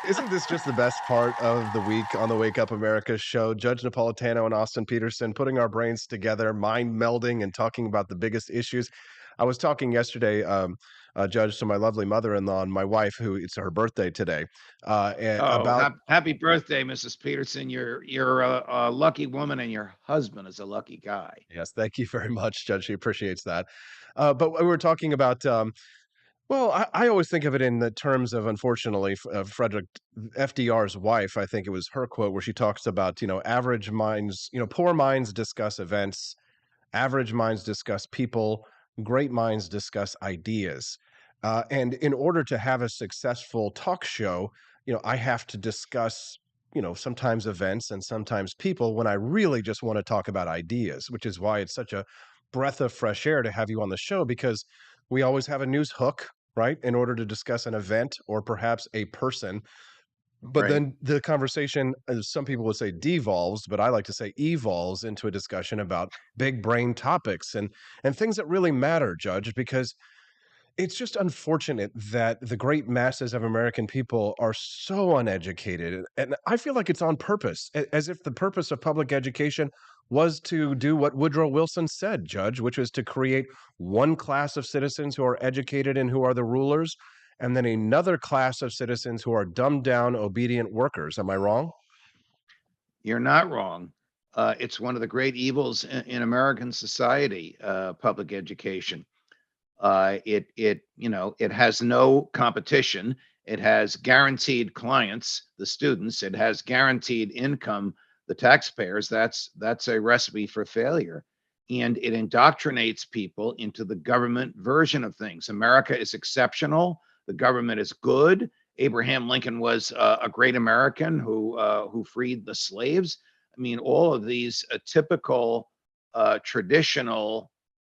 isn't this just the best part of the week on the Wake Up America show? Judge Napolitano and Austin Peterson putting our brains together, mind melding, and talking about the biggest issues. I was talking yesterday, Judge, to my lovely mother-in-law and my wife, who it's her birthday today. Happy birthday, Mrs. Peterson. You're a lucky woman, and your husband is a lucky guy. Yes, thank you very much, Judge. She appreciates that. But we were talking about. Well, I always think of it in the terms of, unfortunately, Frederick FDR's wife. I think it was her quote where she talks about, average minds, poor minds discuss events, average minds discuss people, great minds discuss ideas. And in order to have a successful talk show, I have to discuss, sometimes events and sometimes people when I really just want to talk about ideas, which is why it's such a breath of fresh air to have you on the show, because we always have a news hook, right, in order to discuss an event or perhaps a person. But Right. then the conversation, as some people would say, devolves, but I like to say evolves into a discussion about big brain topics and things that really matter, Judge, because it's just unfortunate that the great masses of American people are so uneducated. And I feel like it's on purpose, as if the purpose of public education was to do what Woodrow Wilson said, Judge, which was to create one class of citizens who are educated and who are the rulers, and then another class of citizens who are dumbed down, obedient workers. Am I wrong? You're not wrong. It's one of the great evils in American society, public education. It has no competition. It has guaranteed clients, the students. It has guaranteed income, the taxpayers. That's a recipe for failure. And it indoctrinates people into the government version of things. America is exceptional. The government is good. Abraham Lincoln was a great American who freed the slaves. I mean, all of these typical, traditional,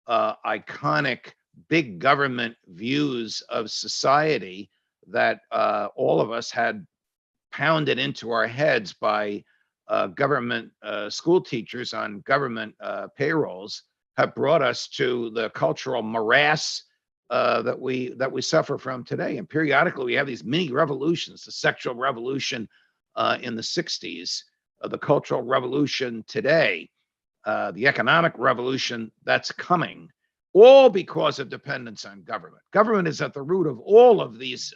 iconic big government views of society that all of us had pounded into our heads by government school teachers on government payrolls have brought us to the cultural morass that we suffer from today. And periodically we have these mini revolutions: the sexual revolution in the 60s, the cultural revolution today, the economic revolution that's coming, all because of dependence on government. Government is at the root of all of these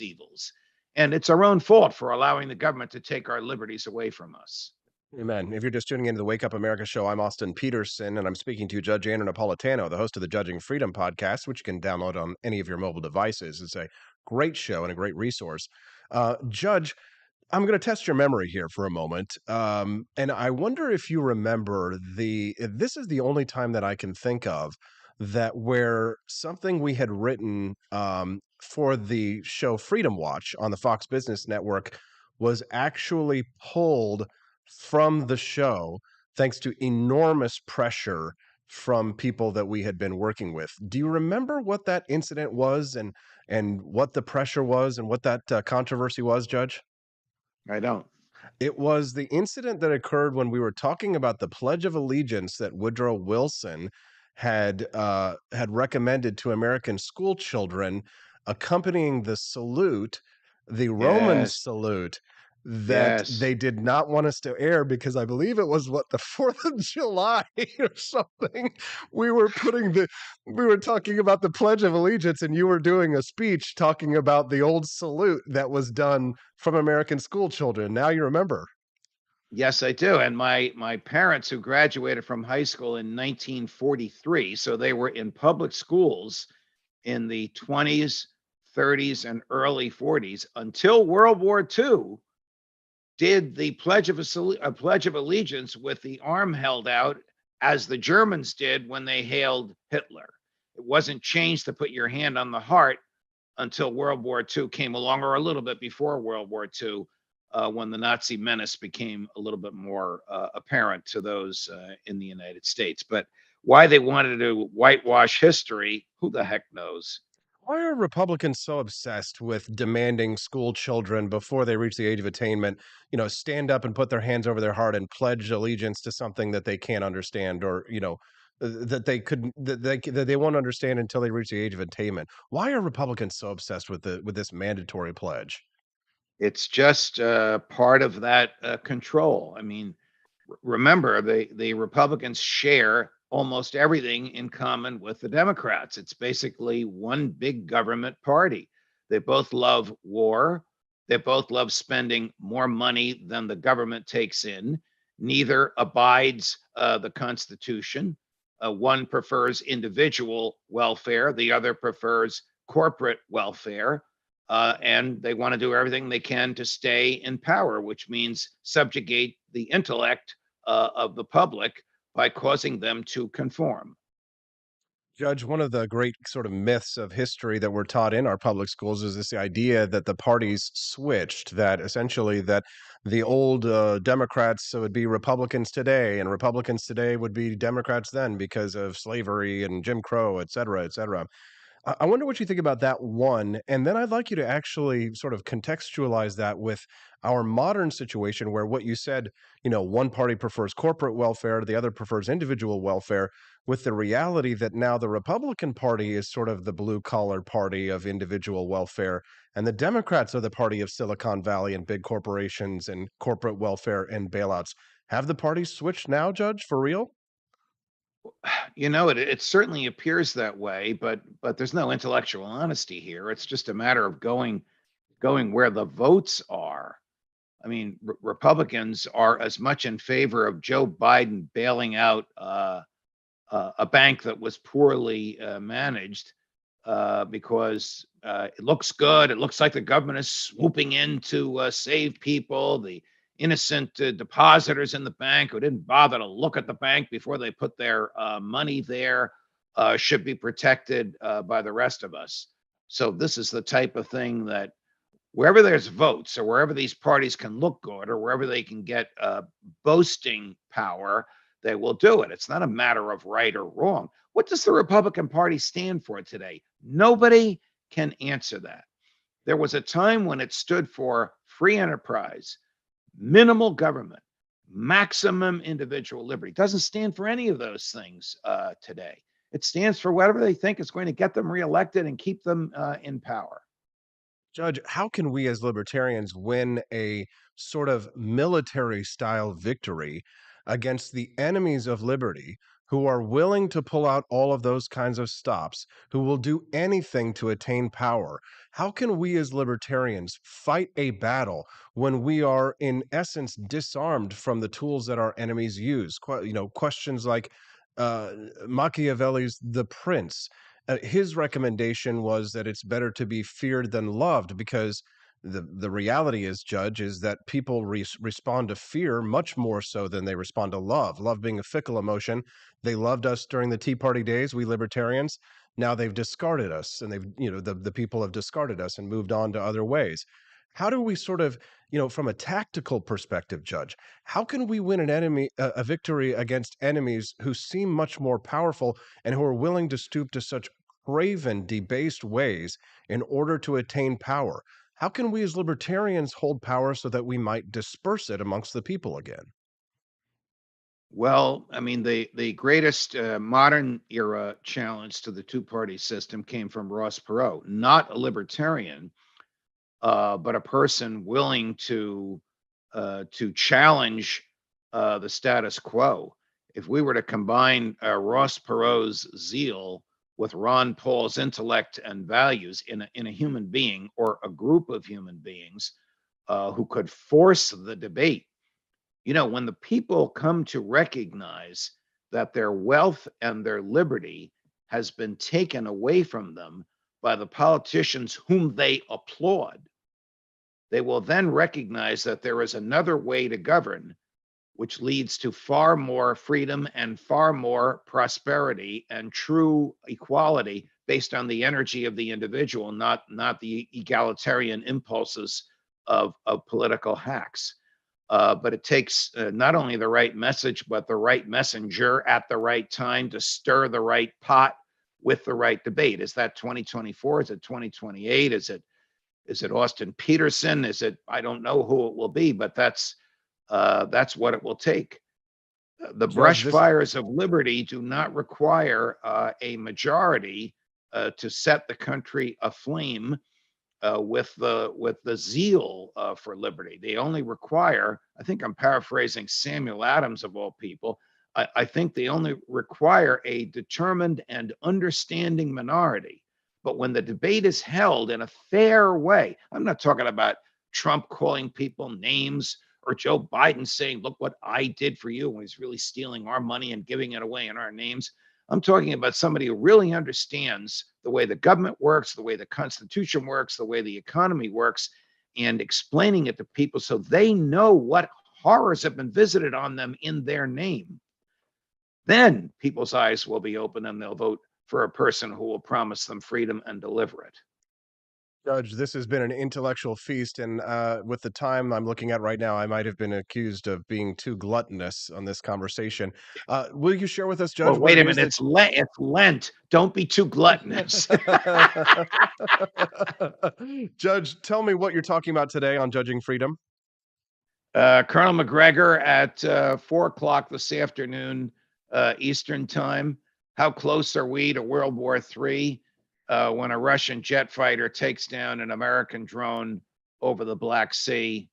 evils, and it's our own fault for allowing the government to take our liberties away from us. Amen. If you're just tuning into the Wake Up America show, I'm Austin Peterson, and I'm speaking to Judge Andrew Napolitano, the host of the Judging Freedom podcast, which you can download on any of your mobile devices. It's a great show and a great resource. Judge, I'm going to test your memory here for a moment. And I wonder if you remember this is the only time that I can think of that where something we had written for the show Freedom Watch on the Fox Business Network was actually pulled from the show thanks to enormous pressure from people that we had been working with. Do you remember what that incident was and what the pressure was and what that controversy was, Judge? I don't. It was the incident that occurred when we were talking about the Pledge of Allegiance that Woodrow Wilson had recommended to American school children accompanying the salute, the Roman Yes. salute, that Yes. they did not want us to air because I believe it was what, the 4th of July or something. We were talking about the Pledge of Allegiance, and you were doing a speech talking about the old salute that was done from American school children. Now you remember. Yes, I do. And my parents, who graduated from high school in 1943, so they were in public schools in the 20s, 30s, and early 40s until World War II, did the Pledge of Allegiance with the arm held out, as the Germans did when they hailed Hitler. It wasn't changed to put your hand on the heart until World War II came along, or a little bit before World War II, when the Nazi menace became a little bit more apparent to those in the United States. But why they wanted to whitewash history, who the heck knows? Why are Republicans so obsessed with demanding school children before they reach the age of attainment, stand up and put their hands over their heart and pledge allegiance to something that they can't understand, or, that they couldn't, that they won't understand until they reach the age of attainment? Why are Republicans so obsessed with this mandatory pledge? It's just part of that control. I mean, remember, the Republicans share almost everything in common with the Democrats. It's basically one big government party. They both love war. They both love spending more money than the government takes in. Neither abides the Constitution. One prefers individual welfare, the other prefers corporate welfare. And they want to do everything they can to stay in power, which means subjugate the intellect of the public by causing them to conform. Judge, one of the great sort of myths of history that we're taught in our public schools is this idea that the parties switched, that essentially that the old Democrats would be Republicans today, and Republicans today would be Democrats then because of slavery and Jim Crow, et cetera, et cetera. I wonder what you think about that one, and then I'd like you to actually sort of contextualize that with our modern situation where what you said, one party prefers corporate welfare, the other prefers individual welfare, with the reality that now the Republican Party is sort of the blue collar party of individual welfare, and the Democrats are the party of Silicon Valley and big corporations and corporate welfare and bailouts. Have the parties switched now, Judge, for real? It certainly appears that way, but there's no intellectual honesty here. It's just a matter of going where the votes are. I mean, Republicans are as much in favor of Joe Biden bailing out a bank that was poorly managed, because it looks good. It looks like the government is swooping in to save people. The innocent depositors in the bank who didn't bother to look at the bank before they put their money there should be protected by the rest of us. So this is the type of thing that wherever there's votes, or wherever these parties can look good, or wherever they can get boasting power, they will do it. It's not a matter of right or wrong. What does the Republican Party stand for today? Nobody can answer that. There was a time when it stood for free enterprise, minimal government, maximum individual liberty. It doesn't stand for any of those things today. It stands for whatever they think is going to get them reelected and keep them in power. Judge, how can we as libertarians win a sort of military style victory against the enemies of liberty who are willing to pull out all of those kinds of stops, who will do anything to attain power? How can we as libertarians fight a battle when we are, in essence, disarmed from the tools that our enemies use? Questions like uh, Machiavelli's The Prince. His recommendation was that it's better to be feared than loved, because the reality is, Judge, is that people respond to fear much more so than they respond to love. Love being a fickle emotion. They loved us during the Tea Party days, we libertarians. Now they've discarded us, and the people have discarded us and moved on to other ways. How do we sort of, from a tactical perspective, Judge, how can we win a victory against enemies who seem much more powerful and who are willing to stoop to such craven, debased ways in order to attain power? How can we as libertarians hold power so that we might disperse it amongst the people again? Well, I mean, the greatest modern era challenge to the two-party system came from Ross Perot, not a libertarian, but a person willing to challenge the status quo. If we were to combine Ross Perot's zeal with Ron Paul's intellect and values in a human being or a group of human beings who could force the debate, when the people come to recognize that their wealth and their liberty has been taken away from them by the politicians whom they applaud, they will then recognize that there is another way to govern, which leads to far more freedom and far more prosperity and true equality based on the energy of the individual, not the egalitarian impulses of political hacks. But it takes not only the right message, but the right messenger at the right time to stir the right pot with the right debate. Is that 2024? Is it 2028? Is it Austin Peterson? I don't know who it will be, but that's what it will take. The brush fires of liberty do not require a majority to set the country aflame with the zeal for liberty. They only require, I think I'm paraphrasing Samuel Adams of all people, I think they only require a determined and understanding minority. But when the debate is held in a fair way, I'm not talking about Trump calling people names or Joe Biden saying, look what I did for you, when he's really stealing our money and giving it away in our names. I'm talking about somebody who really understands the way the government works, the way the Constitution works, the way the economy works, and explaining it to people so they know what horrors have been visited on them in their name. Then people's eyes will be open and they'll vote for a person who will promise them freedom and deliver it. Judge, this has been an intellectual feast, and with the time I'm looking at right now, I might have been accused of being too gluttonous on this conversation. Will you share with us, Judge? Well, wait a minute. It's Lent. Don't be too gluttonous. Judge, tell me what you're talking about today on Judging Freedom. Colonel McGregor at 4:00 this afternoon, Eastern time. How close are we to World War III? When a Russian jet fighter takes down an American drone over the Black Sea,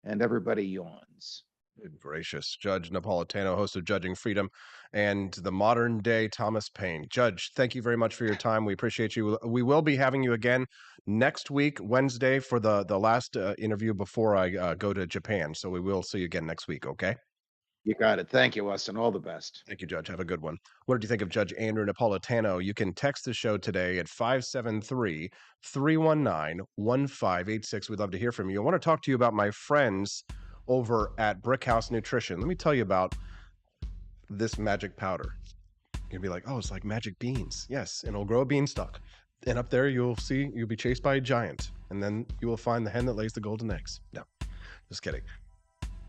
and everybody yawns. Good gracious. Judge Napolitano, host of Judging Freedom, and the modern day Thomas Paine. Judge, thank you very much for your time. We appreciate you. We will be having you again next week, Wednesday, for the last interview before I go to Japan. So we will see you again next week, okay? You got it. Thank you, Austin. All the best. Thank you, Judge. Have a good one. What did you think of Judge Andrew Napolitano? You can text the show today at 573-319-1586. We'd love to hear from you. I want to talk to you about my friends over at Brickhouse Nutrition. Let me tell you about this magic powder. You'll be like, oh, it's like magic beans. Yes, and it'll grow a beanstalk. And up there, you'll be chased by a giant. And then you will find the hen that lays the golden eggs. No, just kidding.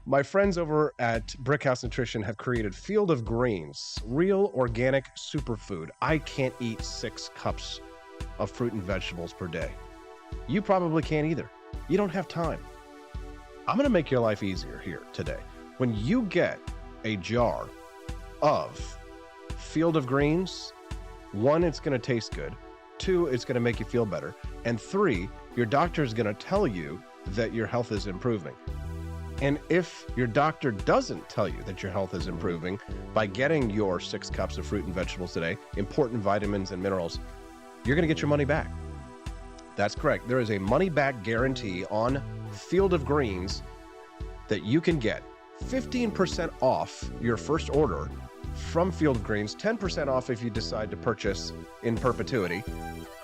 My friends over at Brickhouse Nutrition have created Field of Greens, real organic superfood. I can't eat 6 cups of fruit and vegetables per day. You probably can't either. You don't have time. I'm going to make your life easier here today. When you get a jar of Field of Greens, 1, it's going to taste good. 2, it's going to make you feel better. And 3, your doctor is going to tell you that your health is improving. And if your doctor doesn't tell you that your health is improving by getting your 6 cups of fruit and vegetables today, important vitamins and minerals, you're going to get your money back. That's correct. There is a money-back guarantee on Field of Greens that you can get 15% off your first order from Field of Greens, 10% off if you decide to purchase in perpetuity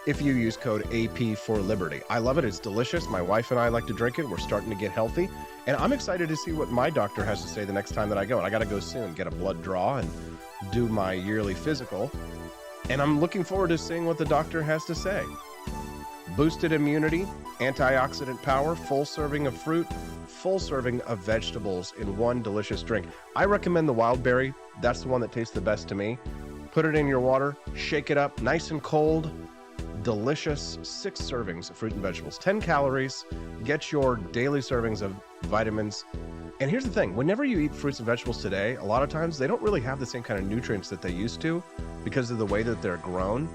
if you use code AP4Liberty. I love it. It's delicious. My wife and I like to drink it. We're starting to get healthy. And I'm excited to see what my doctor has to say the next time that I go. And I got to go soon, get a blood draw and do my yearly physical. And I'm looking forward to seeing what the doctor has to say. Boosted immunity, antioxidant power, full serving of fruit, full serving of vegetables in one delicious drink. I recommend the wild berry. That's the one that tastes the best to me. Put it in your water, shake it up nice and cold. Delicious 6 servings of fruit and vegetables, 10 calories. Get your daily servings of vitamins And here's the thing, whenever you eat fruits and vegetables today, a lot of times they don't really have the same kind of nutrients that they used to because of the way that they're grown.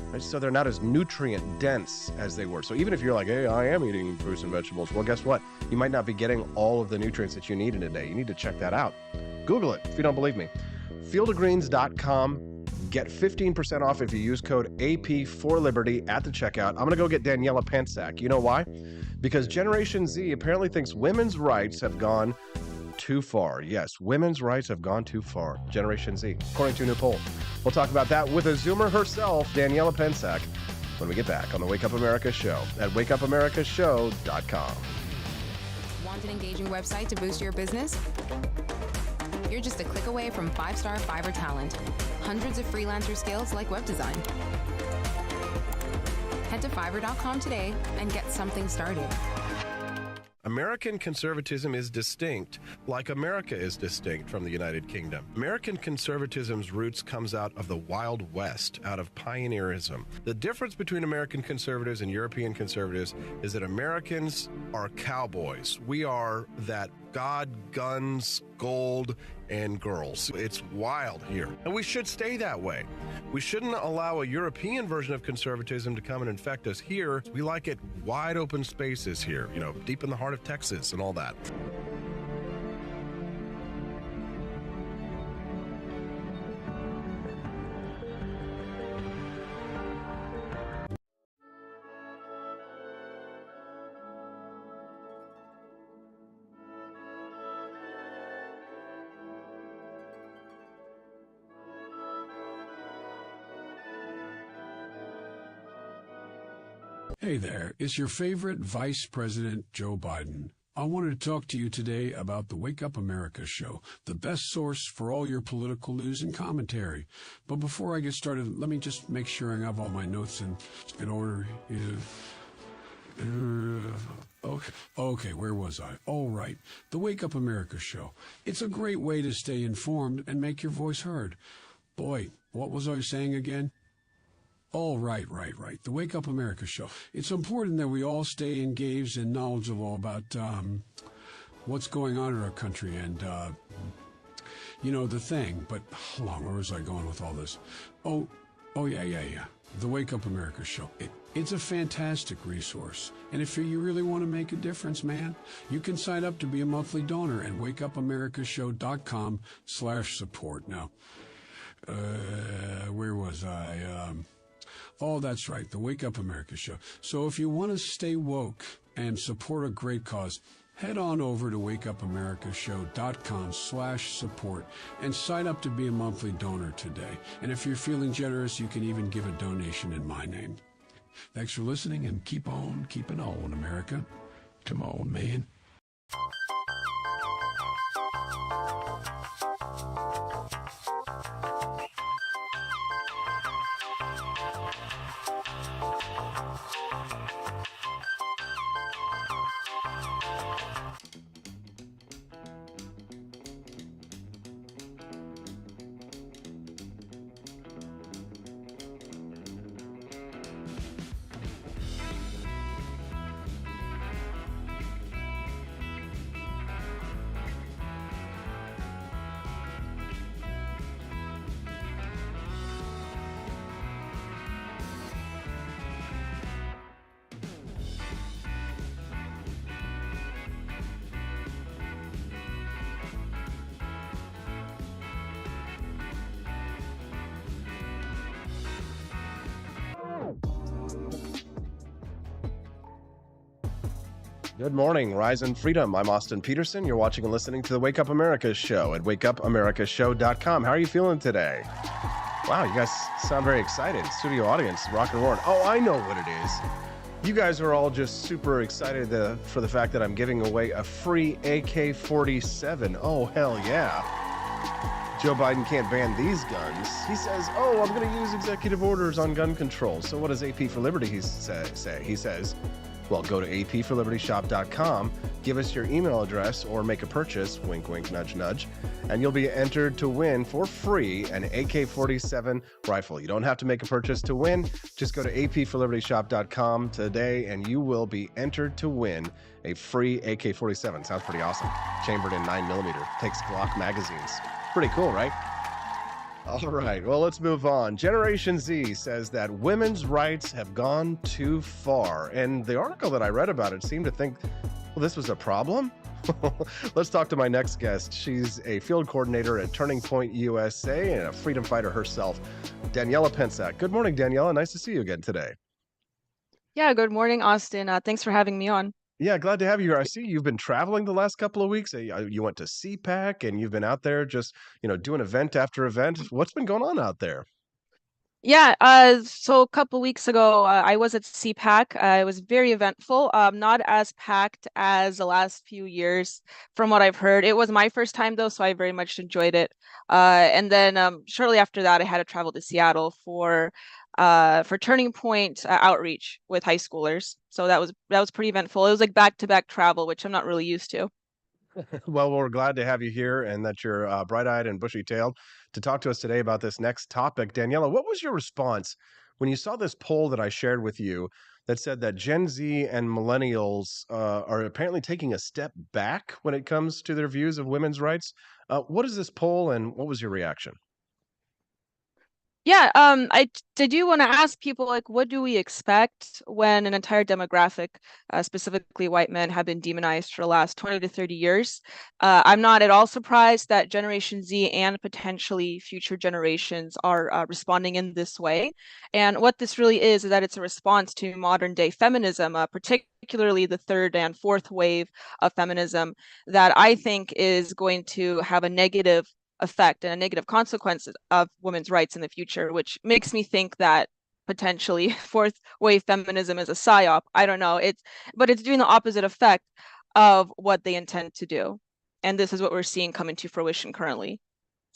Right? So they're not as nutrient dense as they were. So even if you're like, hey, I am eating fruits and vegetables, well, guess what? You might not be getting all of the nutrients that you need in a day. You need to check that out. Google it if you don't believe me. Fieldofgreens.com. Get 15% off if you use code AP4Liberty at the checkout. I'm going to go get Daniela Pensack. You know why? Because Generation Z apparently thinks women's rights have gone too far. Yes, women's rights have gone too far. Generation Z, according to a new poll. We'll talk about that with a Zoomer herself, Daniela Pensack, when we get back on the Wake Up America Show at wakeupAmericaShow.com. Want an engaging website to boost your business? You're just a click away from 5-star Fiverr talent. Hundreds of freelancer skills like web design. Head to Fiverr.com today and get something started. American conservatism is distinct, like America is distinct from the United Kingdom. American conservatism's roots comes out of the Wild West, out of pioneerism. The difference between American conservatives and European conservatives is that Americans are cowboys. We are that God, guns, gold, and girls. It's wild here, and we should stay that way. We shouldn't allow a European version of conservatism to come and infect us here. We like it wide open spaces here, you know, deep in the heart of Texas and all that. Hey there, it's your favorite Vice President Joe Biden. I wanted to talk to you today about the Wake Up America show, the best source for all your political news and commentary. But before I get started, let me just make sure I have all my notes in order. Okay, where was I? All right, the Wake Up America show. It's a great way to stay informed and make your voice heard. Boy, what was I saying again? Oh, right. The Wake Up America show. It's important that we all stay engaged and knowledgeable about what's going on in our country and, the thing. But hold on, where was I going with all this? Oh, yeah. The Wake Up America show. It's a fantastic resource. And if you really want to make a difference, man, you can sign up to be a monthly donor at wakeupAmericaShow.com/support. Now, where was I? Oh, that's right, the Wake Up America show. So if you want to stay woke and support a great cause, head on over to wakeupAmericaShow.com/support and sign up to be a monthly donor today. And if you're feeling generous, you can even give a donation in my name. Thanks for listening, and keep on keeping on, America. Come on, man. Good morning, Rise and Freedom. I'm Austin Peterson. You're watching and listening to the Wake Up America show at wakeupAmericaShow.com. How are you feeling today? Wow, you guys sound very excited. Studio audience, rock and roll. Oh, I know what it is. You guys are all just super excited for the fact that I'm giving away a free AK-47. Oh, hell yeah. Joe Biden can't ban these guns. He says, I'm going to use executive orders on gun control. So what does AP for Liberty say? He says, Well, go to apforlibertyshop.com, give us your email address, or make a purchase, wink, wink, nudge, nudge, and you'll be entered to win for free an AK-47 rifle. You don't have to make a purchase to win. Just go to apforlibertyshop.com today, and you will be entered to win a free AK-47. Sounds pretty awesome. Chambered in 9mm. Takes Glock magazines. Pretty cool, right? All right, well, let's move on. Generation Z says that women's rights have gone too far. And the article that I read about it seemed to think, well, this was a problem? Let's talk to my next guest. She's a field coordinator at Turning Point USA and a freedom fighter herself, Daniela Pensack. Good morning, Daniela. Nice to see you again today. Yeah, good morning, Austin. Thanks for having me on. Yeah, glad to have you here. I see you've been traveling the last couple of weeks. You went to CPAC and you've been out there just, doing event after event. What's been going on out there? Yeah, so a couple weeks ago, I was at CPAC. It was very eventful, not as packed as the last few years, from what I've heard. It was my first time, though, so I very much enjoyed it. And then shortly after that, I had to travel to Seattle for Turning Point outreach with high schoolers. So that was pretty eventful. It was like back-to-back travel, which I'm not really used to. Well, we're glad to have you here and that you're bright-eyed and bushy-tailed to talk to us today about this next topic. Daniela, what was your response when you saw this poll that I shared with you that said that Gen Z and millennials are apparently taking a step back when it comes to their views of women's rights? What is this poll and what was your reaction? Yeah, I do want to ask people, like, what do we expect when an entire demographic, specifically white men, have been demonized for the last 20 to 30 years? I'm not at all surprised that Generation Z and potentially future generations are responding in this way. And what this really is that it's a response to modern day feminism, particularly the third and fourth wave of feminism, that I think is going to have a negative effect and a negative consequence of women's rights in the future, which makes me think that potentially fourth wave feminism is a psyop. I don't know. But it's doing the opposite effect of what they intend to do. And this is what we're seeing come into fruition currently.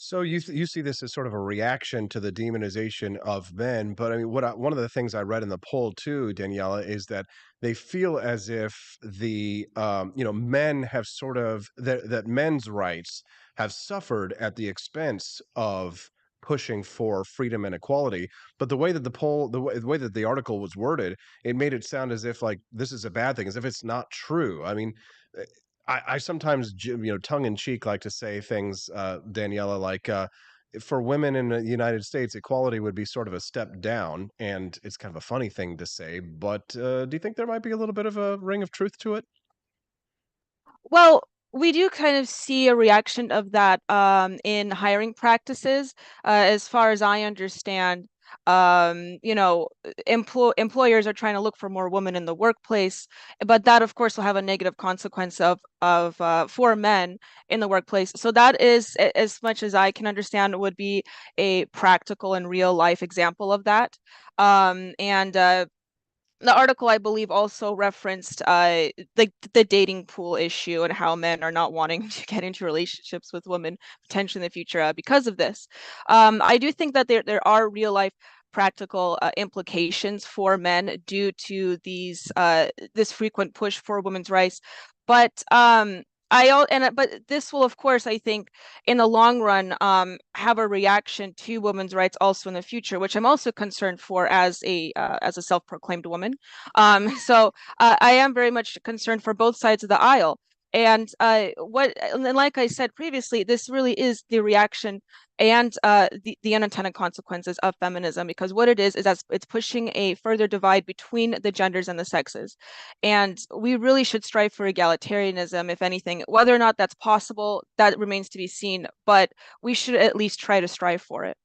So you see this as sort of a reaction to the demonization of men, but I mean, one of the things I read in the poll too, Daniela, is that they feel as if the men have sort of that men's rights have suffered at the expense of pushing for freedom and equality. But the way that the poll, the way that the article was worded, it made it sound as if like this is a bad thing, as if it's not true. I mean, I sometimes, tongue in cheek, like to say things, Daniela, like for women in the United States, equality would be sort of a step down, and it's kind of a funny thing to say. But do you think there might be a little bit of a ring of truth to it? Well, we do kind of see a reaction of that in hiring practices. As far as I understand, employers are trying to look for more women in the workplace, but that, of course, will have a negative consequence of for men in the workplace. So that is, as much as I can understand, would be a practical and real life example of that. And the article, I believe, also referenced the dating pool issue and how men are not wanting to get into relationships with women potentially in the future because of this. I do think that there are real life practical implications for men due to this frequent push for women's rights, but but this will, of course, I think, in the long run, have a reaction to women's rights also in the future, which I'm also concerned for as a self-proclaimed woman. So I am very much concerned for both sides of the aisle. And like I said previously, this really is the reaction and the unintended consequences of feminism, because what it is that it's pushing a further divide between the genders and the sexes. And we really should strive for egalitarianism, if anything. Whether or not that's possible, that remains to be seen, but we should at least try to strive for it.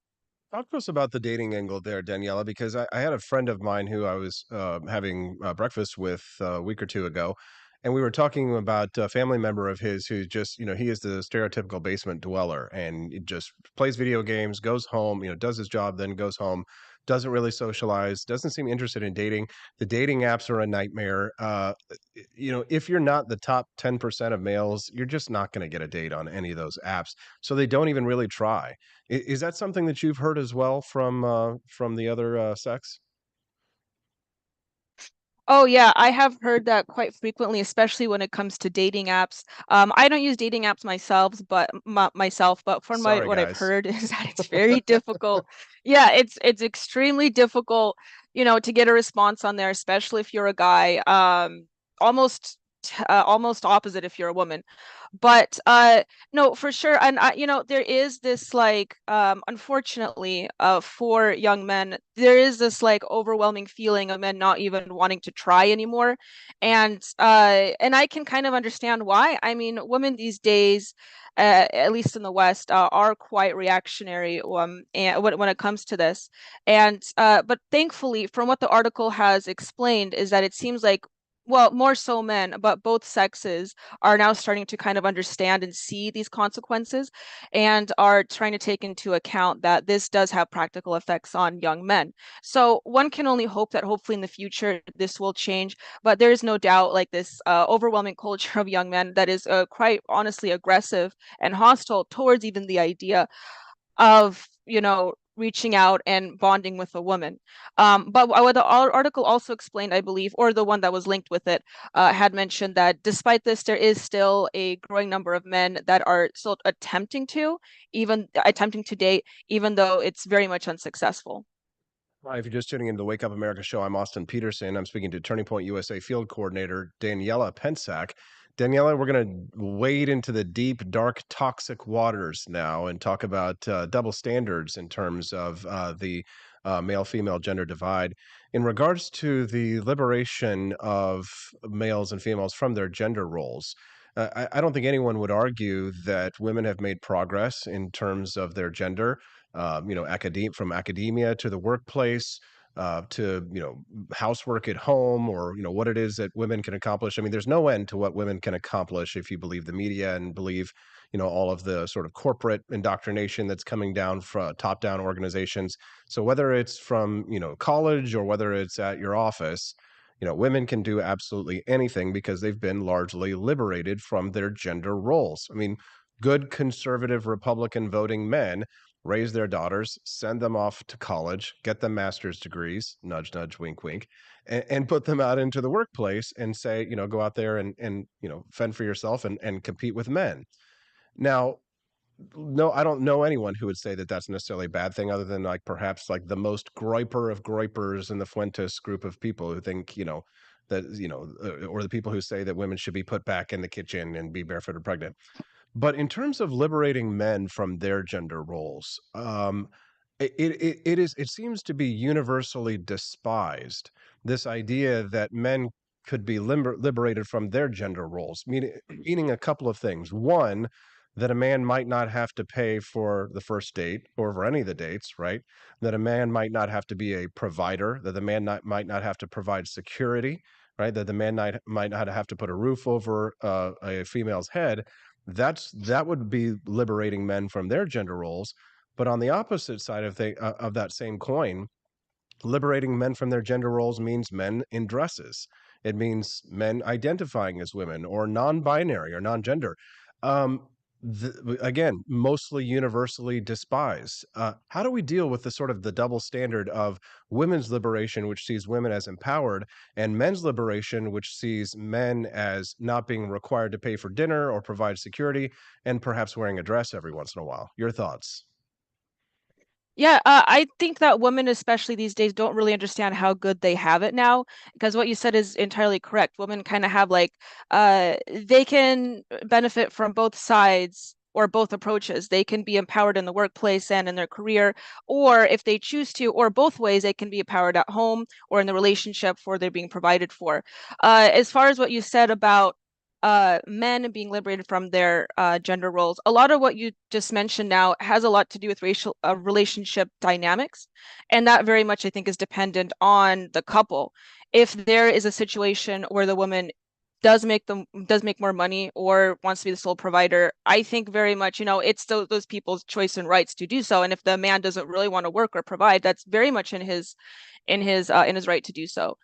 Talk to us about the dating angle there, Daniela, because I had a friend of mine who I was having breakfast with a week or two ago, and we were talking about a family member of his who just, he is the stereotypical basement dweller and he just plays video games, goes home, does his job, then goes home, doesn't really socialize, doesn't seem interested in dating. The dating apps are a nightmare. If you're not the top 10% of males, you're just not going to get a date on any of those apps. So they don't even really try. Is that something that you've heard as well from the other sex? Oh yeah, I have heard that quite frequently, especially when it comes to dating apps. I don't use dating apps myself, but from Sorry, what I've guys. heard is that it's very difficult. Yeah, it's extremely difficult, to get a response on there, especially if you're a guy. Almost opposite if you're a woman. But no, for sure. And there is this like unfortunately for young men, there is this like overwhelming feeling of men not even wanting to try anymore. And I can kind of understand why. I mean, women these days, at least in the West, are quite reactionary and when it comes to this. And but thankfully, from what the article has explained, is that it seems like, well, more so men, but both sexes are now starting to kind of understand and see these consequences and are trying to take into account that this does have practical effects on young men. So one can only hope that hopefully in the future this will change, but there is no doubt like this overwhelming culture of young men that is quite honestly aggressive and hostile towards even the idea of reaching out and bonding with a woman. But what the article also explained, I believe, or the one that was linked with it, had mentioned that despite this, there is still a growing number of men that are still even attempting to date, even though it's very much unsuccessful. Hi, if you're just tuning into the Wake Up America show, I'm Austin Peterson. I'm speaking to Turning Point USA field coordinator Daniela Pensack. Daniela, we're going to wade into the deep, dark, toxic waters now and talk about double standards in terms of the male female gender divide. In regards to the liberation of males and females from their gender roles, I don't think anyone would argue that women have made progress in terms of their gender, from academia to the workplace, to housework at home, or what it is that women can accomplish. I mean, there's no end to what women can accomplish if you believe the media and believe all of the sort of corporate indoctrination that's coming down from top down organizations. So whether it's from college or whether it's at your office, women can do absolutely anything because they've been largely liberated from their gender roles. I mean, good conservative Republican voting men raise their daughters, send them off to college, get them master's degrees, nudge, nudge, wink, wink, and put them out into the workplace and say, go out there and fend for yourself and compete with men. Now, no, I don't know anyone who would say that that's necessarily a bad thing, other than like perhaps like the most groiper of groipers in the Fuentes group of people who think, or the people who say that women should be put back in the kitchen and be barefoot or pregnant. But in terms of liberating men from their gender roles, it seems to be universally despised, this idea that men could be liberated from their gender roles, meaning a couple of things. One, that a man might not have to pay for the first date or for any of the dates, right? That a man might not have to be a provider, that the man might not have to provide security, right? That the man might not have to put a roof over a female's head. That would be liberating men from their gender roles. But on the opposite side of that same coin, liberating men from their gender roles means men in dresses. It means men identifying as women or non-binary or non-gender. Again, mostly universally despised. How do we deal with the sort of the double standard of women's liberation, which sees women as empowered, and men's liberation, which sees men as not being required to pay for dinner or provide security, and perhaps wearing a dress every once in a while? Your thoughts? Yeah, I think that women, especially these days, don't really understand how good they have it now, because what you said is entirely correct. Women kind of have like, they can benefit from both sides or both approaches. They can be empowered in the workplace and in their career, or if they choose to, or both ways, they can be empowered at home or in the relationship where they're being provided for. As far as what you said about men being liberated from their gender roles. A lot of what you just mentioned now has a lot to do with racial relationship dynamics, and that very much I think is dependent on the couple. If there is a situation where the woman does make more money or wants to be the sole provider, I think very much it's those people's choice and rights to do so. And if the man doesn't really want to work or provide, that's very much in his right to do so.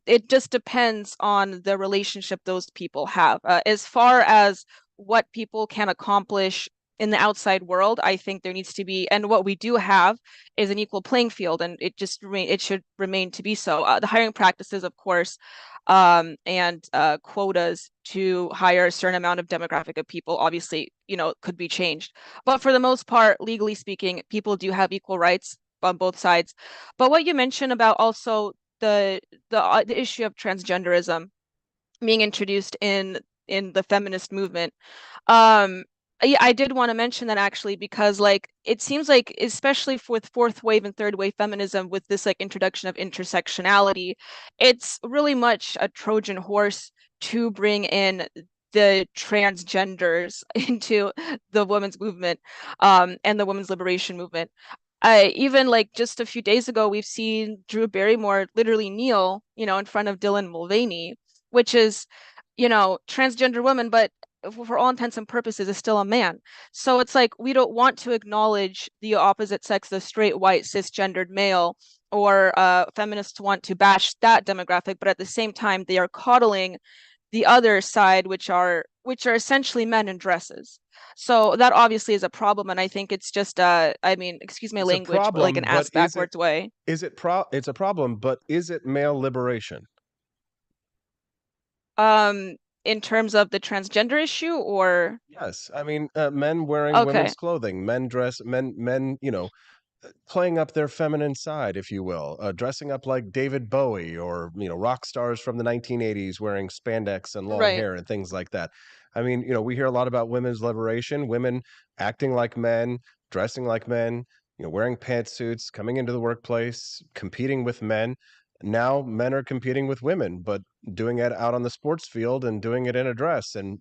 It just depends on the relationship those people have. As far as what people can accomplish in the outside world, I think there needs to be, and what we do have is an equal playing field, and it should remain to be so. The hiring practices, of course, and quotas to hire a certain amount of demographic of people, obviously, could be changed. But for the most part, legally speaking, people do have equal rights on both sides. But what you mentioned about also the issue of transgenderism being introduced in the feminist movement. Yeah, I did want to mention that actually because like it seems like especially with fourth wave and third wave feminism with this like introduction of intersectionality, it's really much a Trojan horse to bring in the transgenders into the women's movement and the women's liberation movement. Even like just a few days ago, we've seen Drew Barrymore literally kneel, in front of Dylan Mulvaney, which is, transgender woman, but for all intents and purposes is still a man. So it's like we don't want to acknowledge the opposite sex, the straight, white, cisgendered male, or feminists want to bash that demographic, but at the same time, they are coddling the other side, which are essentially men in dresses. So that obviously is a problem, and I think it's just I mean, excuse my It's a language, but like an problem, but ass backwards way. it's a problem, but is it male liberation? In terms of the transgender issue, or Yes, I mean, men wearing okay, women's clothing, men, playing up their feminine side, if you will, dressing up like David Bowie or, rock stars from the 1980s wearing spandex and long right. hair and things like that. I mean, we hear a lot about women's liberation, women acting like men, dressing like men, wearing pantsuits, coming into the workplace, competing with men. Now men are competing with women, but doing it out on the sports field and doing it in a dress and,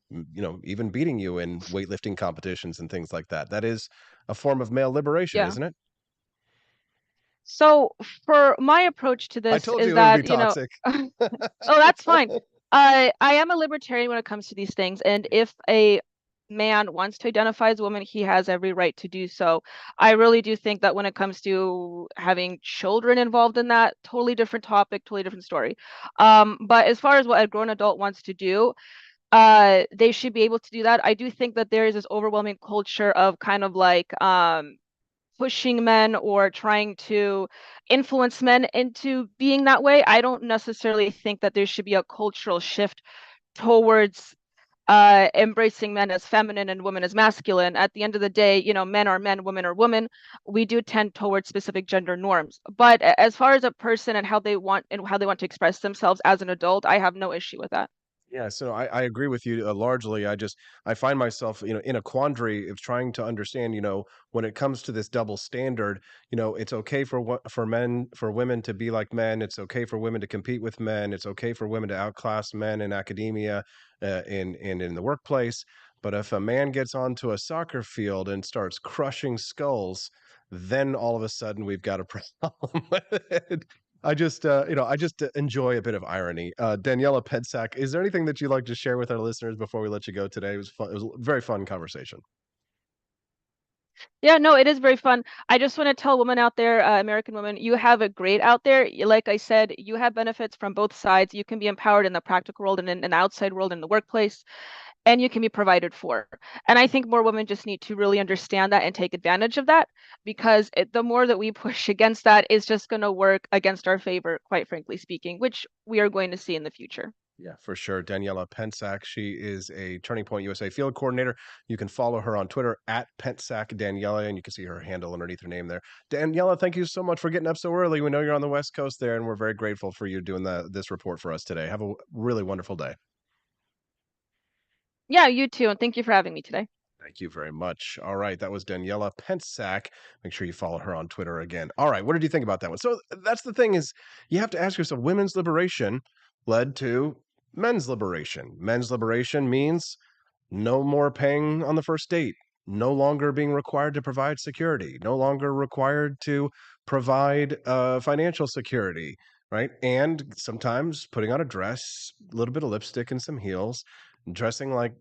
even beating you in weightlifting competitions and things like that. That is a form of male liberation, Yeah. isn't it? So for my approach to I this told is you it would be that, toxic. oh, that's fine. I am a libertarian when it comes to these things, and if a man wants to identify as a woman, he has every right to do so. I really do think that when it comes to having children involved in that, totally different topic, totally different story. But as far as what a grown adult wants to do, they should be able to do that. I do think that there is this overwhelming culture of kind of like pushing men or trying to influence men into being that way. I don't necessarily think that there should be a cultural shift towards embracing men as feminine and women as masculine. At the end of the day, men are men, women are women. We do tend towards specific gender norms. But as far as a person and how they want to express themselves as an adult, I have no issue with that. Yeah, so I agree with you largely. I find myself, in a quandary of trying to understand, when it comes to this double standard, it's okay for women to be like men. It's okay for women to compete with men. It's okay for women to outclass men in academia, in the workplace. But if a man gets onto a soccer field and starts crushing skulls, then all of a sudden we've got a problem with it. I just enjoy a bit of irony. Daniela Pensack, is there anything that you'd like to share with our listeners before we let you go today? It was fun. It was a very fun conversation. Yeah, no, it is very fun. I just want to tell women out there, American women, you have it great out there. Like I said, you have benefits from both sides. You can be empowered in the practical world and in the outside world in the workplace, and you can be provided for. And I think more women just need to really understand that and take advantage of that because the more that we push against that, it's just going to work against our favor, quite frankly speaking, which we are going to see in the future. Yeah, for sure. Daniela Pensack, she is a Turning Point USA field coordinator. You can follow her on Twitter at Pensack Daniela, and you can see her handle underneath her name there. Daniela, thank you so much for getting up so early. We know you're on the West Coast there, and we're very grateful for you doing this report for us today. Have a really wonderful day. Yeah, you too. And thank you for having me today. Thank you very much. All right, that was Daniela Pensack. Make sure you follow her on Twitter again. All right, what did you think about that one? So that's the thing is you have to ask yourself, women's liberation led to men's liberation. Men's liberation means no more paying on the first date, no longer being required to provide security, no longer required to provide financial security, right? And sometimes putting on a dress, a little bit of lipstick and some heels, dressing like,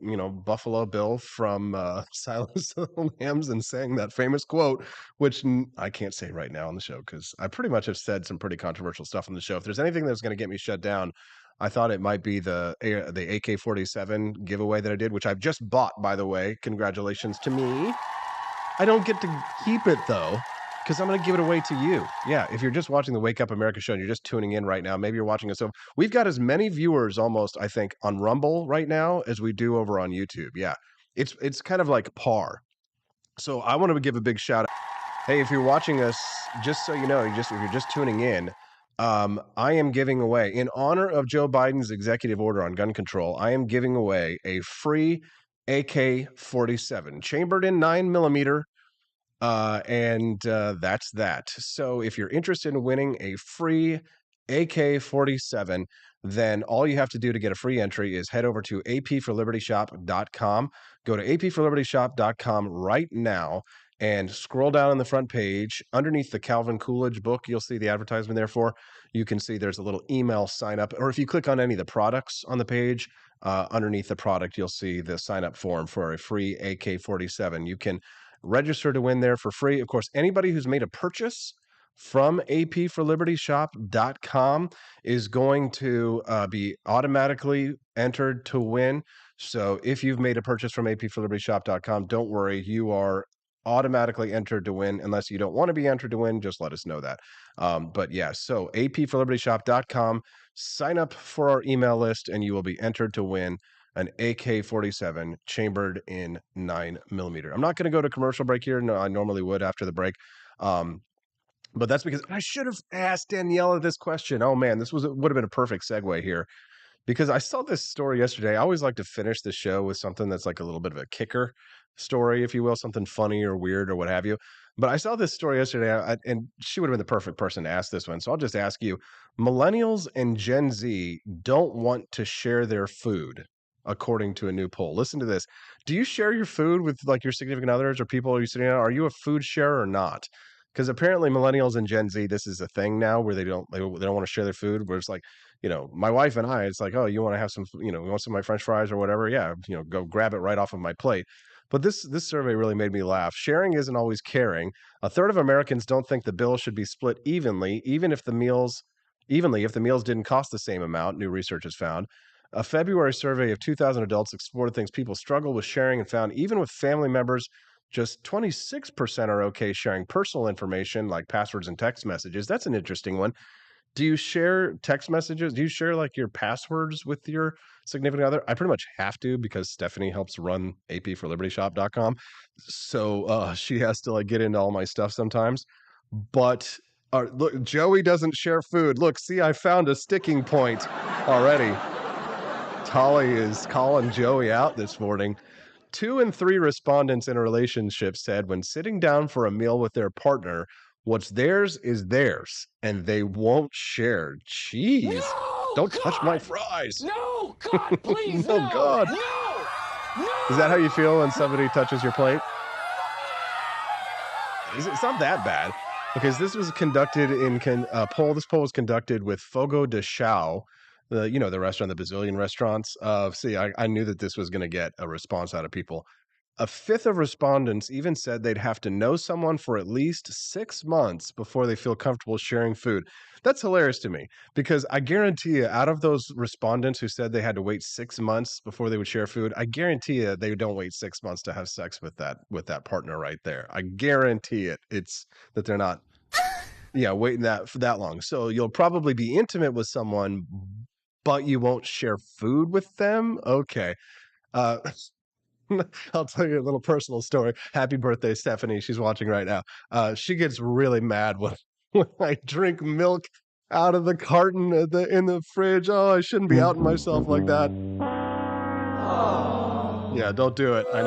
Buffalo Bill from Silence of the Lambs and saying that famous quote, which I can't say right now on the show because I pretty much have said some pretty controversial stuff on the show. If there's anything that's going to get me shut down, I thought it might be the AK-47 giveaway that I did, which I've just bought, by the way. Congratulations to me. I don't get to keep it, though, because I'm going to give it away to you. Yeah, if you're just watching the Wake Up America show and you're just tuning in right now, maybe you're watching us. So we've got as many viewers almost, I think, on Rumble right now as we do over on YouTube. Yeah, it's kind of like par. So I want to give a big shout out. Hey, if you're watching us, just so you know, if you're just tuning in, I am giving away, in honor of Joe Biden's executive order on gun control, I am giving away a free AK-47 chambered in 9mm. That's that. So if you're interested in winning a free AK-47, then all you have to do to get a free entry is head over to apforlibertyshop.com. Go to apforlibertyshop.com right now and scroll down on the front page. Underneath the Calvin Coolidge book, you'll see the advertisement there for. You can see there's a little email sign up, or if you click on any of the products on the page, underneath the product, you'll see the sign up form for a free AK-47. You can register to win there for free. Of course, anybody who's made a purchase from apforlibertyshop.com is going to be automatically entered to win. So if you've made a purchase from apforlibertyshop.com, don't worry, you are automatically entered to win. Unless you don't want to be entered to win, just let us know that. But yeah, so apforlibertyshop.com, sign up for our email list, and you will be entered to win an AK-47 chambered in 9mm. I'm not going to go to commercial break here. No, I normally would after the break. But that's because I should have asked Daniela this question. Oh man, would have been a perfect segue here, because I saw this story yesterday. I always like to finish the show with something that's like a little bit of a kicker story, if you will, something funny or weird or what have you. But I saw this story yesterday, and she would have been the perfect person to ask this one. So I'll just ask you: millennials and Gen Z don't want to share their food, according to a new poll. Listen to this. Do you share your food with like your significant others or people you're sitting around? Are you a food sharer or not? Because apparently millennials and Gen Z, this is a thing now where they don't want to share their food. Where it's like, my wife and I, it's like, oh, you want to have some, you want some of my French fries or whatever? Yeah, go grab it right off of my plate. But this survey really made me laugh. Sharing isn't always caring. A third of Americans don't think the bill should be split evenly, even if the meals didn't cost the same amount. New research has found. A February survey of 2,000 adults explored things people struggle with sharing and found even with family members, just 26% are okay sharing personal information like passwords and text messages. That's an interesting one. Do you share text messages? Do you share like your passwords with your significant other? I pretty much have to, because Stephanie helps run apforlibertyshop.com. So she has to like get into all my stuff sometimes. But look, Joey doesn't share food. Look, see, I found a sticking point already. Tolly is calling Joey out this morning. 2 in 3 respondents in a relationship said when sitting down for a meal with their partner, what's theirs is theirs, and they won't share. Jeez. No, don't God, touch my fries. No, God, please, no, no, God. No. Is that how you feel when somebody touches your plate? It's not that bad. Because this was conducted in poll. This poll was conducted with Fogo de Chao, the restaurant, the Brazilian restaurants. I knew that this was going to get a response out of people. A fifth of respondents even said they'd have to know someone for at least 6 months before they feel comfortable sharing food. That's hilarious to me, because I guarantee you, out of those respondents who said they had to wait 6 months before they would share food, I guarantee you they don't wait 6 months to have sex with that partner right there. I guarantee it. It's that they're not waiting for that long. So you'll probably be intimate with someone, but you won't share food with them. Okay. I'll tell you a little personal story. Happy birthday, Stephanie. She's watching right now. She gets really mad when I drink milk out of the carton in the fridge. Oh, I shouldn't be outing myself like that. Yeah, don't do it. I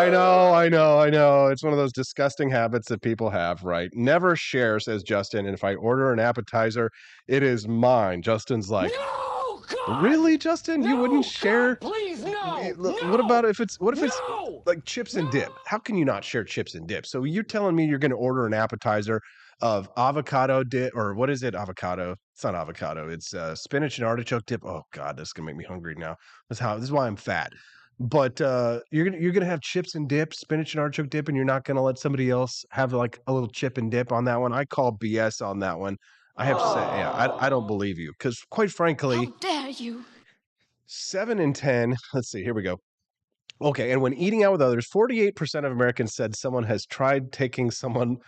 know. It's one of those disgusting habits that people have, right? Never share, says Justin. And if I order an appetizer, it is mine. Justin's like, No, God! Really, Justin? You wouldn't share? God, please, no! What about if it's like chips and dip? How can you not share chips and dip? So you're telling me you're going to order an appetizer of avocado dip, or what is it? Avocado? It's not avocado. It's spinach and artichoke dip. Oh God, this is gonna make me hungry now. This is why I'm fat. But you're gonna have chips and dip, spinach and artichoke dip, and you're not gonna let somebody else have like a little chip and dip on that one. I call BS on that one. I have to say, yeah, I don't believe you because, quite frankly, How dare you? 7 in 10. Let's see. Here we go. Okay, and when eating out with others, 48% of Americans said someone has tried taking something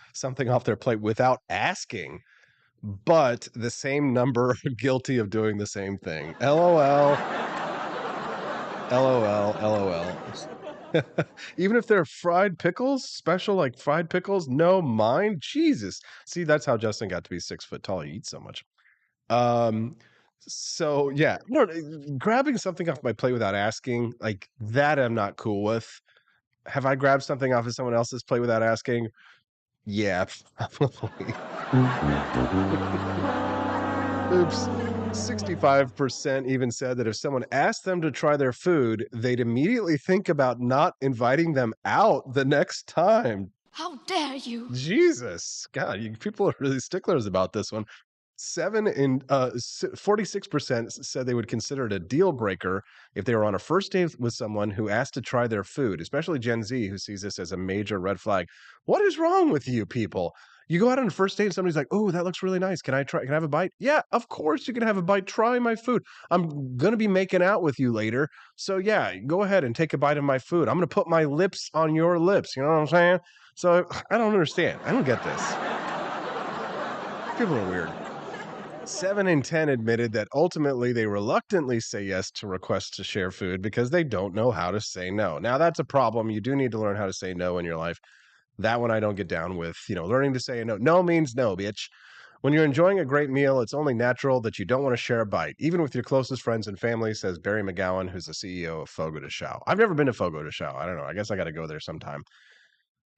off their plate without asking, but the same number are guilty of doing the same thing. LOL. LOL. LOL. Even if they're fried pickles, special like fried pickles, no mine. Jesus. See, that's how Justin got to be 6 foot tall. He eats so much. So yeah, no, grabbing something off my plate without asking, like that I'm not cool with. Have I grabbed something off of someone else's plate without asking? Yeah, probably. Oops. 65% even said that if someone asked them to try their food, they'd immediately think about not inviting them out the next time. How dare you? Jesus, God, people are really sticklers about this one. 46% said they would consider it a deal breaker if they were on a first date with someone who asked to try their food, especially Gen Z, who sees this as a major red flag. What is wrong with you people? You go out on a first date and somebody's like, "Oh, that looks really nice. Can I have a bite?" Yeah, of course you can have a bite. Try my food. I'm going to be making out with you later. So yeah, go ahead and take a bite of my food. I'm going to put my lips on your lips. You know what I'm saying? So I don't understand. I don't get this. People are weird. 7 in 10 admitted that ultimately they reluctantly say yes to requests to share food because they don't know how to say no. Now, that's a problem. You do need to learn how to say no in your life. That one I don't get down with. Learning to say no. No means no, bitch. When you're enjoying a great meal, it's only natural that you don't want to share a bite, even with your closest friends and family, says Barry McGowan, who's the CEO of Fogo de Chão. I've never been to Fogo de Chão. I don't know. I guess I got to go there sometime.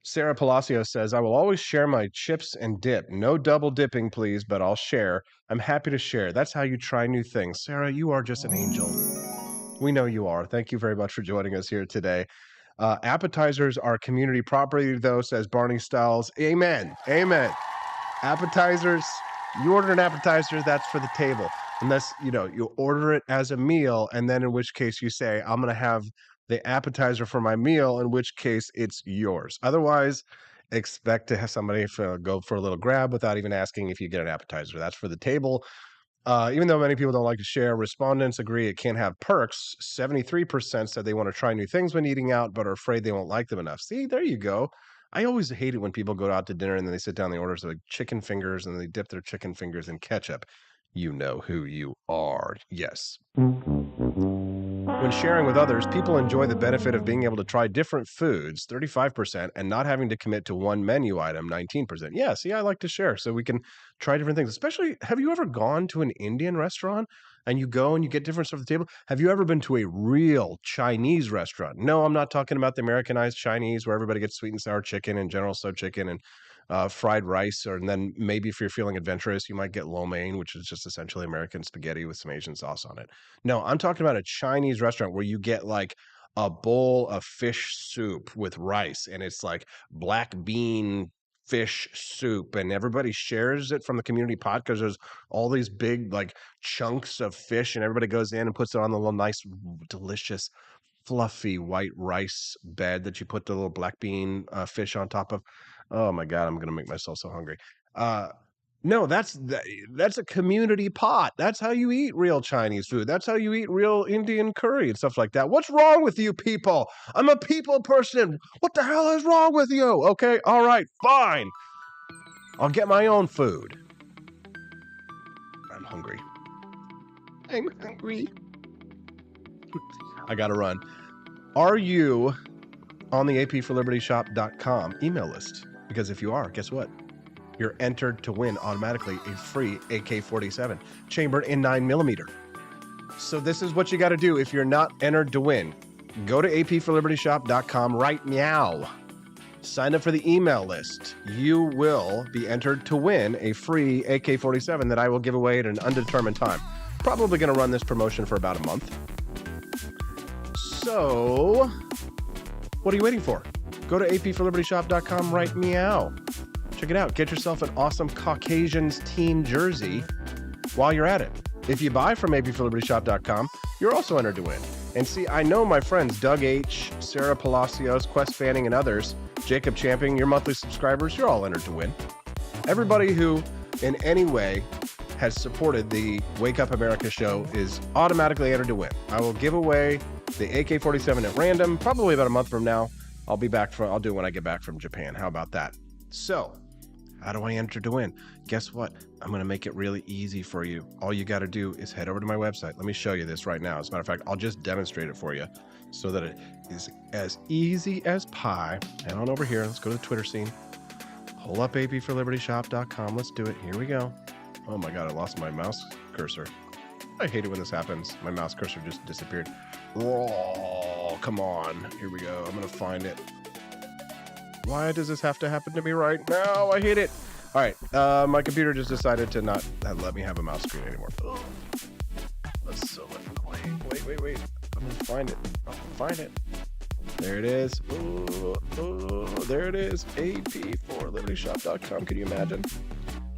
Sarah Palacio says, I will always share my chips and dip. No double dipping, please, but I'll share. I'm happy to share. That's how you try new things. Sarah, you are just an angel. We know you are. Thank you very much for joining us here today. Appetizers are community property, though, says Barney Styles. Amen. Amen. Appetizers, you order an appetizer, that's for the table. Unless, you order it as a meal, and then in which case you say, I'm going to have the appetizer for my meal, in which case it's yours. Otherwise, expect to have somebody go for a little grab without even asking if you get an appetizer. That's for the table. Even though many people don't like to share, respondents agree it can have perks. 73% said they want to try new things when eating out, but are afraid they won't like them enough. See, there you go. I always hate it when people go out to dinner and then they sit down, they order like chicken fingers and they dip their chicken fingers in ketchup. You know who you are. Yes. When sharing with others, people enjoy the benefit of being able to try different foods, 35%, and not having to commit to one menu item, 19%. Yeah, see, I like to share so we can try different things. Especially, have you ever gone to an Indian restaurant and you go and you get different stuff at the table? Have you ever been to a real Chinese restaurant? No, I'm not talking about the Americanized Chinese where everybody gets sweet and sour chicken and General Tso chicken and fried rice, and then maybe if you're feeling adventurous, you might get lo mein, which is just essentially American spaghetti with some Asian sauce on it. No, I'm talking about a Chinese restaurant where you get like a bowl of fish soup with rice, and it's like black bean fish soup, and everybody shares it from the community pot because there's all these big like chunks of fish, and everybody goes in and puts it on the little nice, delicious, fluffy white rice bed that you put the little black bean fish on top of. Oh my God, I'm going to make myself so hungry. No, that's a community pot. That's how you eat real Chinese food. That's how you eat real Indian curry and stuff like that. What's wrong with you people? I'm a people person. What the hell is wrong with you? Okay, all right, fine. I'll get my own food. I'm hungry. I'm hungry. I got to run. Are you on the apforlibertyshop.com email list? Because if you are, guess what? You're entered to win automatically a free AK-47 chambered in 9mm. So this is what you got to do if you're not entered to win. Go to apforlibertyshop.com right now. Sign up for the email list. You will be entered to win a free AK-47 that I will give away at an undetermined time. Probably going to run this promotion for about a month. So, what are you waiting for? Go to apforlibertyshop.com right meow. Check it out. Get yourself an awesome Caucasians team jersey while you're at it. If you buy from apforlibertyshop.com, you're also entered to win. And see, I know my friends Doug H., Sarah Palacios, Quest Fanning, and others, Jacob Champing, your monthly subscribers, you're all entered to win. Everybody who in any way has supported the Wake Up America show is automatically entered to win. I will give away the AK-47 at random, probably about a month from now. I'll do it when I get back from Japan. How about that? So, how do I enter to win? Guess what? I'm going to make it really easy for you. All you got to do is head over to my website. Let me show you this right now. As a matter of fact, I'll just demonstrate it for you so that it is as easy as pie. Head on over here. Let's go to the Twitter scene. Pull up apforlibertyshop.com. Let's do it. Here we go. Oh my God, I lost my mouse cursor. I hate it when this happens. My mouse cursor just disappeared. Oh, come on. Here we go. I'm going to find it. Why does this have to happen to me right now? I hate it. All right. My computer just decided to not let me have a mouse screen anymore. Oh, that's so much. Wait. I'm going to find it. I'll find it. There it is. Oh, there it is. AP4libertyshop.com. Can you imagine?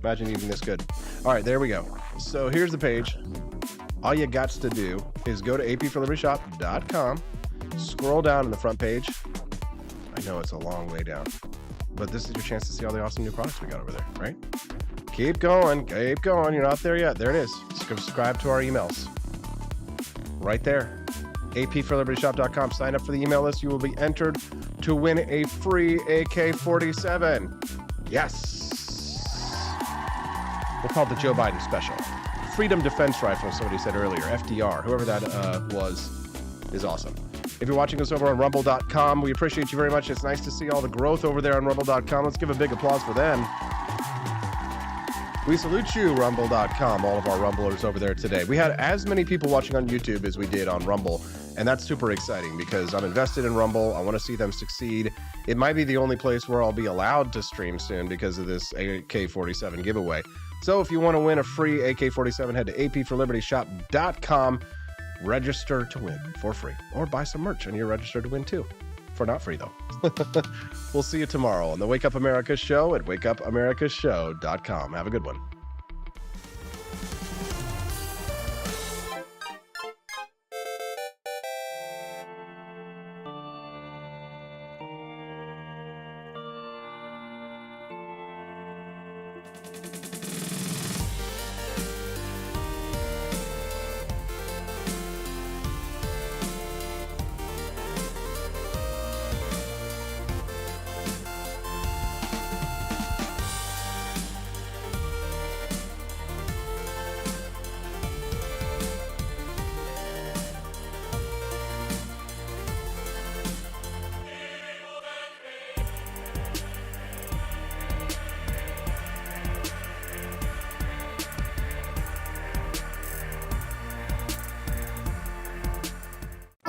Imagine using this good. All right, there we go. So here's the page. All you got to do is go to AP4libertyshop.com, scroll down in the front page. I know it's a long way down, but this is your chance to see all the awesome new products we got over there, right? Keep going. You're not there yet. There it is. Subscribe to our emails. Right there. AP4libertyshop.com. Sign up for the email list. You will be entered to win a free AK-47. Yes. We'll call it the Joe Biden special. Freedom Defense Rifle, somebody said earlier. FDR, whoever that was, is awesome. If you're watching us over on rumble.com, we appreciate you very much. It's nice to see all the growth over there on rumble.com. Let's give a big applause for them. We salute you, rumble.com, all of our rumblers over there today. We had as many people watching on YouTube as we did on Rumble, and that's super exciting because I'm invested in Rumble. I want to see them succeed. It might be the only place where I'll be allowed to stream soon because of this AK-47 giveaway. So if you want to win a free AK-47, head to apforlibertyshop.com. Register to win for free, or buy some merch and you're registered to win too. For not free though. We'll see you tomorrow on the Wake Up America show at wakeupAmericaShow.com. Have a good one.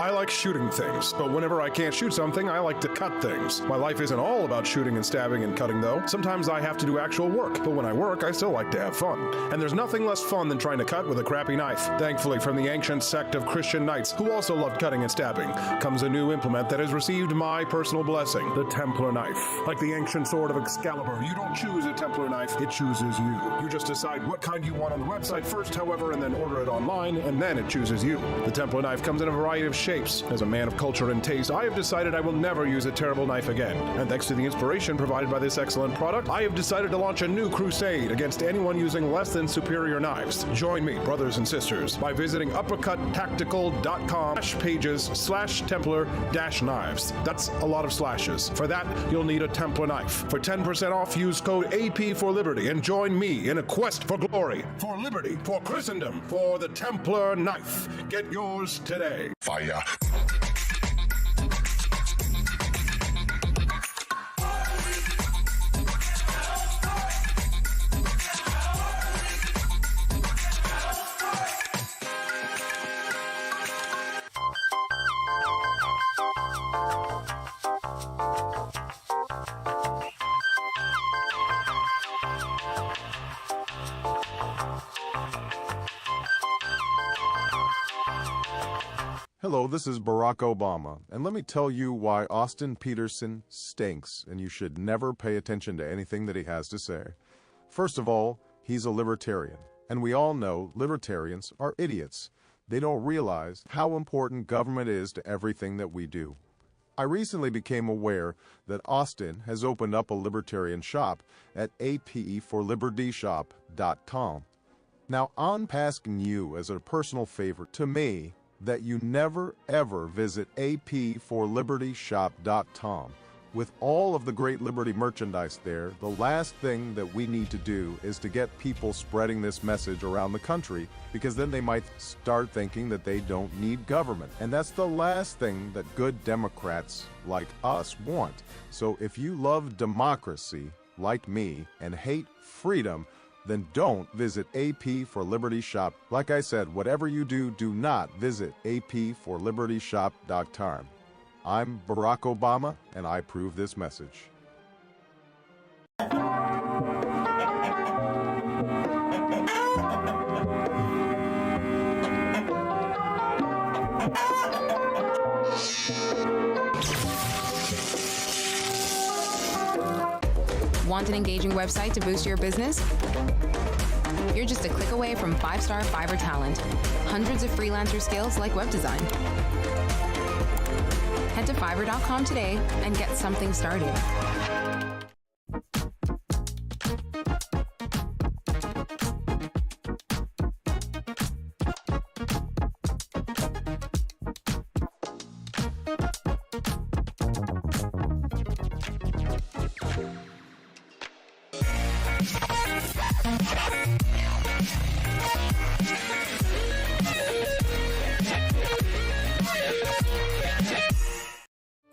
I like shooting things, but whenever I can't shoot something, I like to cut things. My life isn't all about shooting and stabbing and cutting, though. Sometimes I have to do actual work, but when I work, I still like to have fun. And there's nothing less fun than trying to cut with a crappy knife. Thankfully, from the ancient sect of Christian knights, who also loved cutting and stabbing, comes a new implement that has received my personal blessing, the Templar knife. Like the ancient sword of Excalibur, you don't choose a Templar knife, it chooses you. You just decide what kind you want on the website first, however, and then order it online, and then it chooses you. The Templar knife comes in a variety of shapes. As a man of culture and taste, I have decided I will never use a terrible knife again. And thanks to the inspiration provided by this excellent product, I have decided to launch a new crusade against anyone using less than superior knives. Join me, brothers and sisters, by visiting uppercuttactical.com/pages/Templar-knives. That's a lot of slashes. For that, you'll need a Templar knife. For 10% off, use code AP for Liberty and join me in a quest for glory, for liberty, for Christendom, for the Templar knife. Get yours today. Fire. Hello, this is Barack Obama, and let me tell you why Austin Peterson stinks, and you should never pay attention to anything that he has to say. First of all, he's a libertarian, and we all know libertarians are idiots. They don't realize how important government is to everything that we do. I recently became aware that Austin has opened up a libertarian shop at apforlibertyshop.com. Now, I'm asking you as a personal favor to me that you never ever visit apforlibertyshop.com. With all of the great Liberty merchandise there, the last thing that we need to do is to get people spreading this message around the country, because then they might start thinking that they don't need government. And that's the last thing that good Democrats like us want. So if you love democracy, like me, and hate freedom, then don't visit AP for Liberty Shop. Like I said, whatever you do, do not visit apforlibertyshop.com. I'm Barack Obama, and I approve this message. Want an engaging website to boost your business? You're just a click away from 5-star Fiverr talent. Hundreds of freelancer skills like web design. Head to Fiverr.com today and get something started.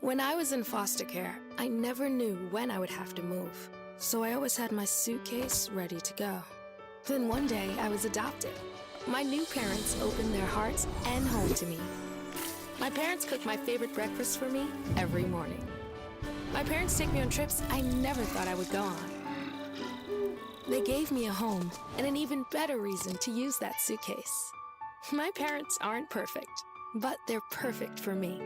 When I was in foster care, I never knew when I would have to move, so I always had my suitcase ready to go. Then one day, I was adopted. My new parents opened their hearts and home to me. My parents cook my favorite breakfast for me every morning. My parents take me on trips I never thought I would go on. They gave me a home and an even better reason to use that suitcase. My parents aren't perfect, but they're perfect for me.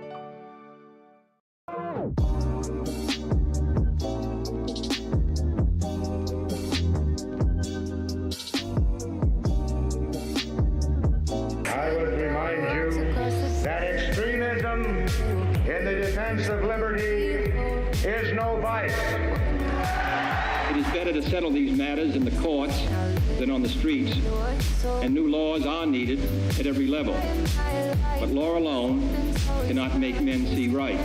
I would remind you that extremism in the defense of liberty is no vice. It is better to settle these matters in the courts than on the streets, and new laws are needed at every level. But law alone cannot make men see right.